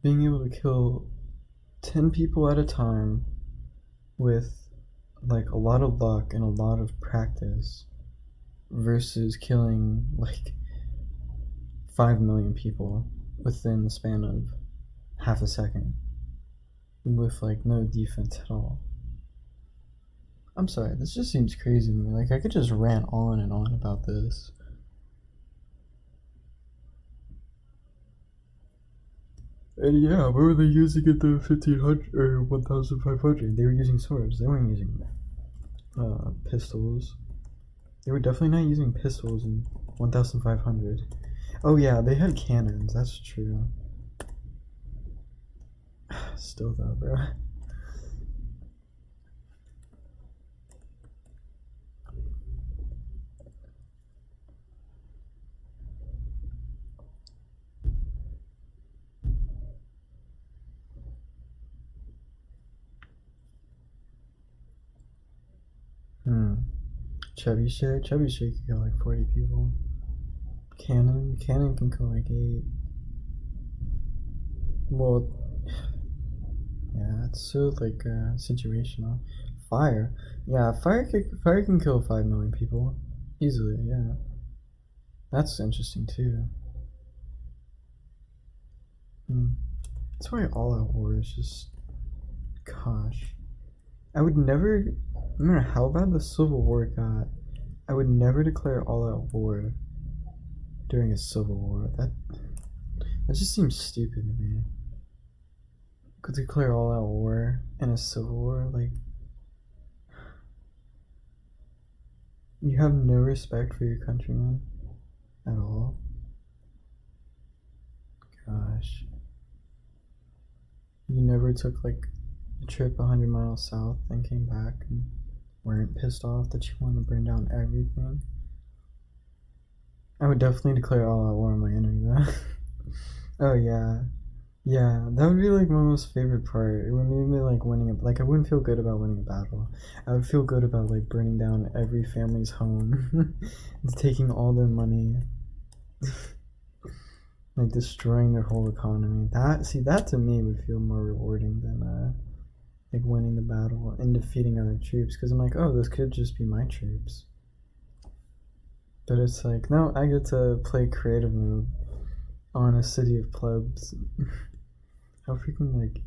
being able to kill 10 people at a time with like a lot of luck and a lot of practice versus killing like 5 million people within the span of half a second with like no defense at all. I'm sorry, this just seems crazy to me. Like I could just rant on and on about this. And yeah, what were they using at the 1500 or 1500? They were using swords. They weren't using pistols. They were definitely not using pistols in 1500. Oh yeah, they had cannons. That's true. Still though, bro. Chubby shit can kill like 40 people. Cannon can kill like 8. Well, yeah, it's so like situational. Fire, yeah, fire can kill 5 million people easily. Yeah, that's interesting too. That's why all out war is just, gosh. I would never, no matter how bad the Civil War got, I would never declare all out war during a civil war. That just seems stupid to me. Could declare all out war in a civil war, like you have no respect for your countrymen at all. Gosh. You never took like a trip 100 miles south and came back and weren't pissed off that you wanted to burn down everything. I would definitely declare all out war on my enemy though. Oh yeah. Yeah, that would be like my most favorite part. It would make me like winning a, like I wouldn't feel good about winning a battle. I would feel good about like burning down every family's home and taking all their money. Like destroying their whole economy. That to me would feel more rewarding than like winning the battle and defeating other troops, because I'm like, oh, this could just be my troops. But it's like, no, I get to play creative mode on a city of plebs. How freaking like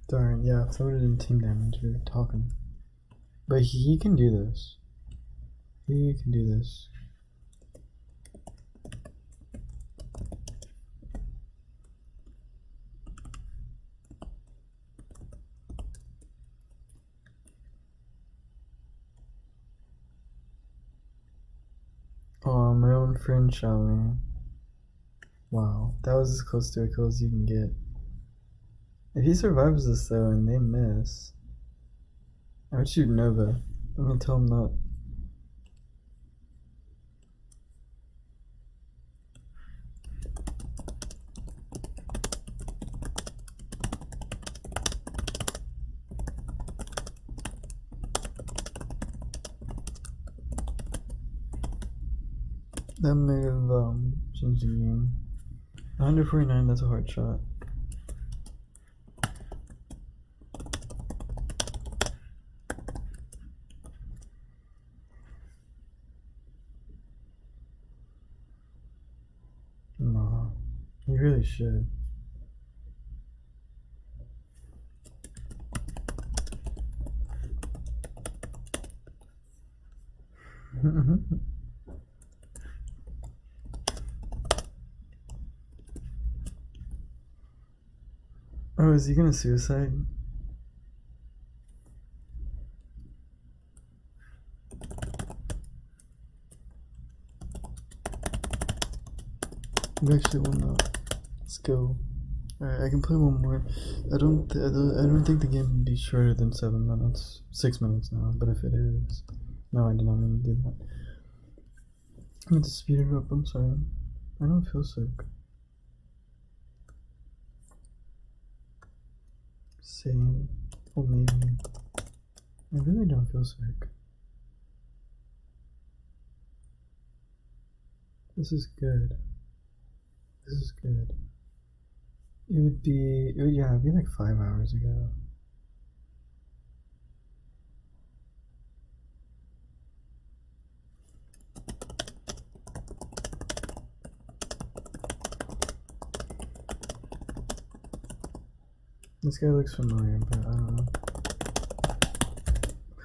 darn, yeah, floated in team damage, we were talking. But he can do this. He can do this. Oh, my own friend Charlie. Wow, that was as close to a kill as you can get. If he survives this though and they miss, I would shoot Nova. I'm gonna tell him not. That may have changed the game. 149, that's a hard shot. Nah, you really should. Oh, is he gonna suicide? We actually won that. Let's go. Alright, I can play one more. I don't think the game will be shorter than 7 minutes. 6 minutes now, but if it is, no, I did not mean to do that. I meant to speed it up. I'm sorry. I don't feel sick. Same. Or maybe. I really don't feel sick. This is good. This is good. It'd be like 5 hours ago. This guy looks familiar, but I don't know.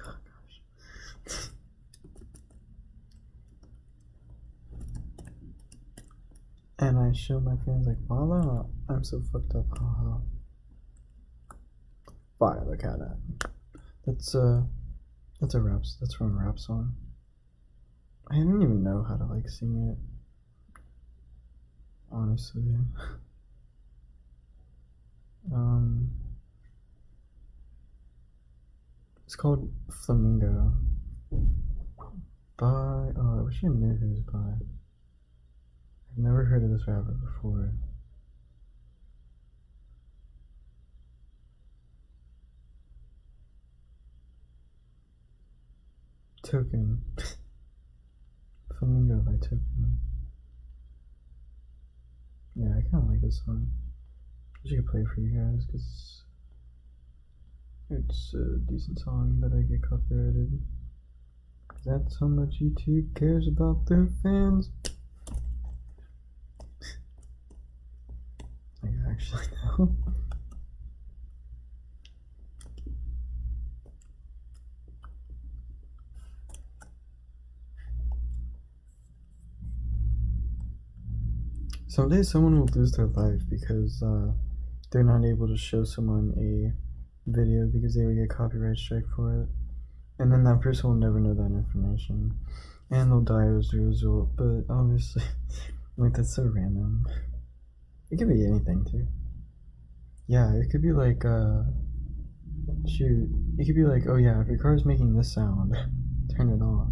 Oh, gosh. And I show my fans like, voila, I'm so fucked up, haha. Fire the cat at. That's a rap. That's from a rap song. I didn't even know how to like sing it. Honestly. It's called Flamingo. By, oh, I wish I knew who it was by. I've never heard of this rapper before. Token. Flamingo by Token. Yeah, I kind of like this song. I should play for you guys because it's a decent song, but I get copyrighted. That's how much YouTube cares about their fans. Like, actually, no. Someday someone will lose their life because they're not able to show someone a video because they would get copyright strike for it. And then that person will never know that information. And they'll die as a result. But obviously, like, that's so random. It could be anything, too. Yeah, it could be like, shoot. It could be like, oh yeah, if your car is making this sound, turn it off.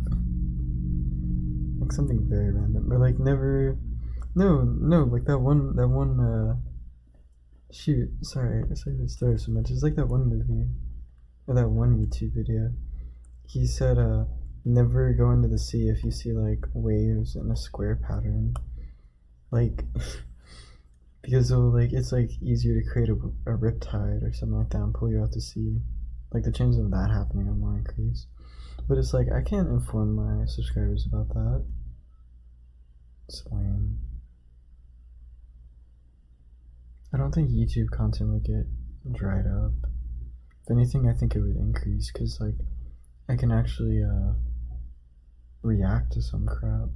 Like something very random. Or like never... No, like that one, shoot, sorry to story so much. It's like that one movie, or that one YouTube video. He said, never go into the sea if you see, like, waves in a square pattern. Like, because it's, like, easier to create a riptide or something like that and pull you out to sea. Like, the chances of that happening are more increased. But it's like, I can't inform my subscribers about that. It's lame. I don't think YouTube content would get dried up. If anything, I think it would increase, because, like, I can actually, react to some crap.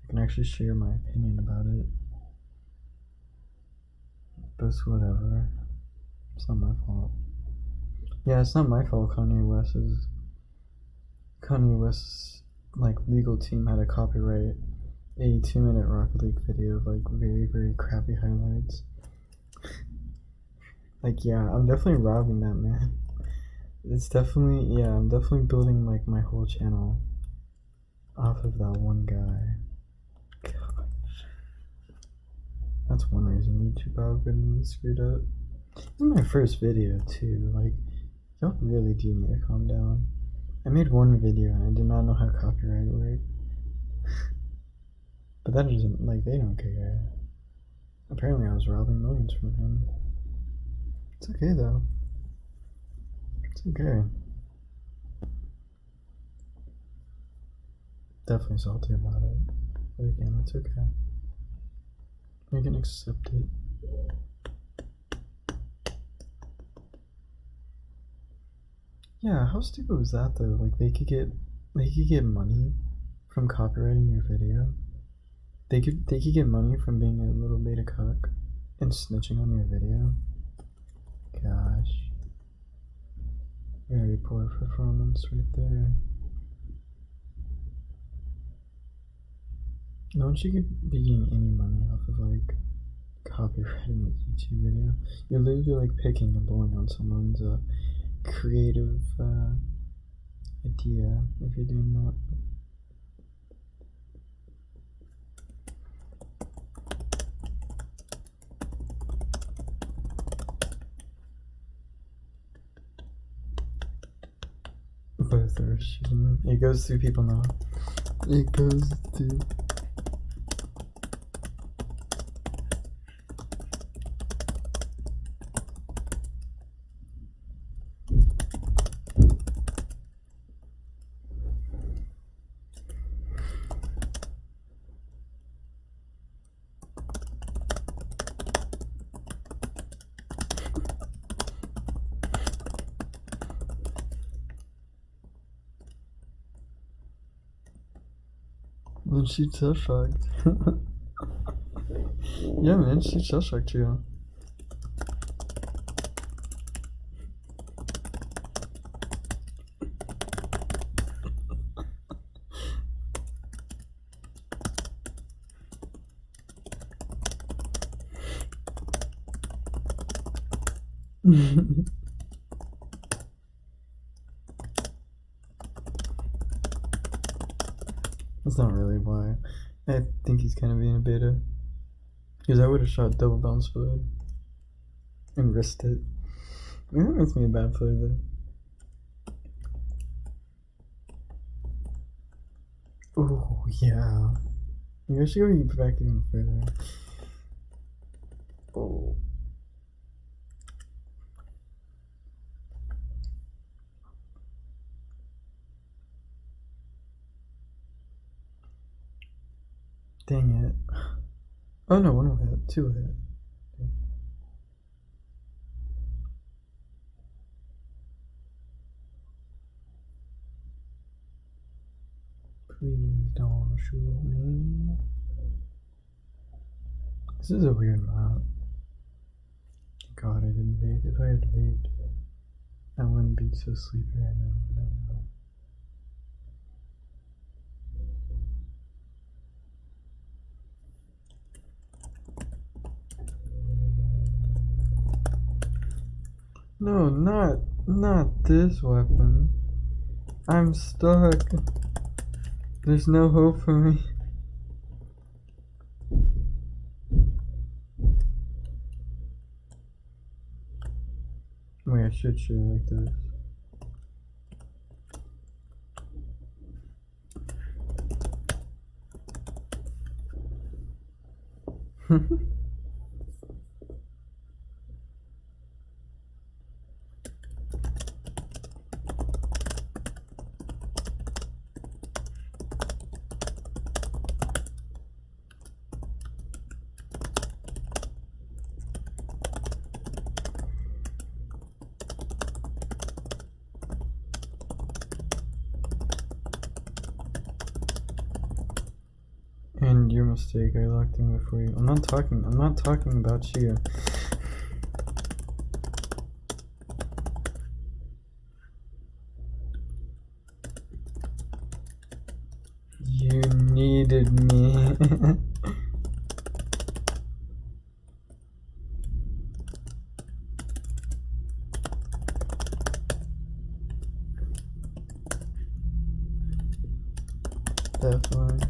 I can actually share my opinion about it. But it's whatever. It's not my fault. Yeah, it's not my fault Kanye West's, like, legal team had to copyright a 2-minute Rocket League video of, like, very, very crappy highlights. Like, yeah, I'm definitely robbing that man. It's definitely, yeah, I'm definitely building, like, my whole channel off of that one guy. Gosh. That's one reason YouTube algorithm is screwed up. This is my first video, too. Like, y'all really do need to calm down. I made one video and I did not know how copyright worked. But that doesn't, like, they don't care. Apparently I was robbing millions from him. It's okay, though. It's okay. Definitely salty about it. But again, it's okay. We can accept it. Yeah, how stupid was that, though? Like, they could get money from copyrighting your video. They could get money from being a little beta cuck and snitching on your video. Gosh. Very poor performance right there. No one should be getting any money off of, like, copywriting a YouTube video. You're literally, like, picking and blowing on someone's creative idea if you're doing that. Both are shooting. It goes through people now. It goes through. Then she's ShellShocked. Yeah, man, she's ShellShocked too. That's not really why. I think he's kind of being a beta. Because I would have shot double bounce flood and risked it. I mean, that makes me a bad player though. Oh, yeah. You should go back even further. Oh. Dang it. Oh no, one will hit. Two will hit. Please don't shoot me. This is a weird map. God, I didn't vape. If I had vaped, I wouldn't be so sleepy right now. No, not this weapon. I'm stuck. There's no hope for me. Wait, I should shoot like this. And your mistake, I locked in before you. I'm not talking about you. You needed me. Definitely.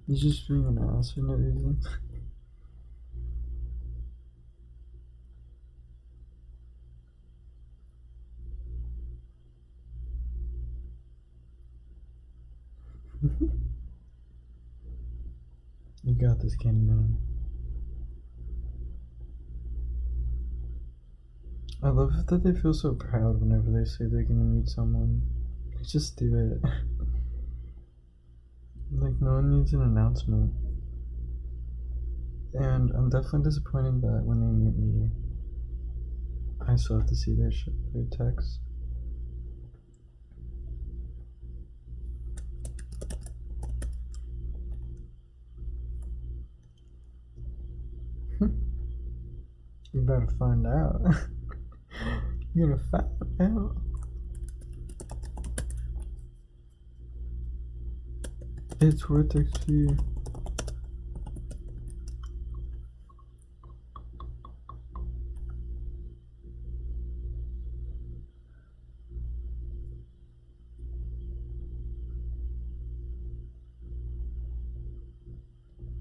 He's just being an ass for no reason. You got this, Candyman. I love that they feel so proud whenever they say they're gonna meet someone. They just do it. Like, no one needs an announcement. And I'm definitely disappointed that when they meet me, I still have to see their text. You better find out. You're gonna find out. It's worth XP.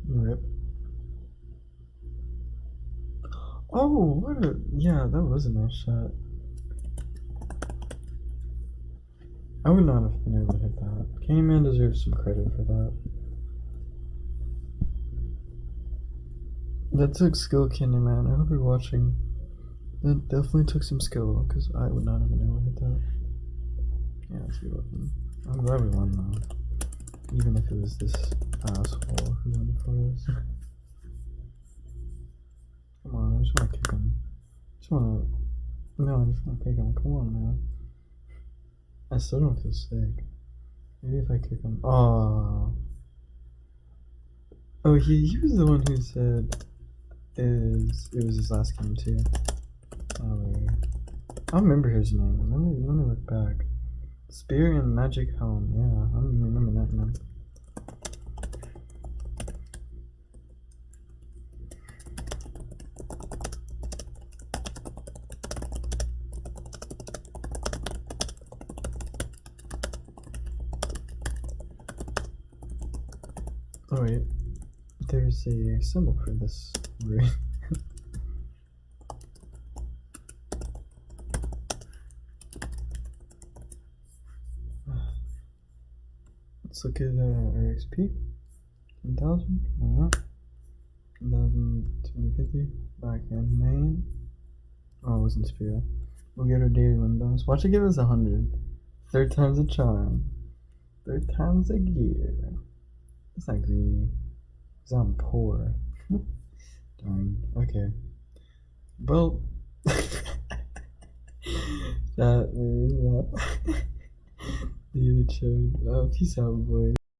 Rip. Oh, what a... Yeah, that was a nice shot. I would not have been able to hit that. Candyman deserves some credit for that. That took skill, Candyman. I hope you're watching. That definitely took some skill, because I would not have been able to hit that. Yeah, it's a good weapon. I'm glad we won, though. Even if it was this asshole who won for us. Come on, I just want to kick him. I just want to... No, I just want to kick him. Come on, man. I still don't feel sick. Maybe if I kick him. Oh, he was the one who said it was his last game too. Oh, I remember his name. Let me look back. Spear and Magic Helm. Yeah, I remember that now. Oh wait, there's a symbol for this room. It's Let's look at our XP. 10,000. 1,250. Back in main. Oh, it wasn't Sphere. We'll get our daily win bonus. Watch it give us 100. Third time's a charm. Third time's a gear. That's not greedy. Because I'm poor. Darn. Okay. Well, that was that. David showed. Peace out, boys.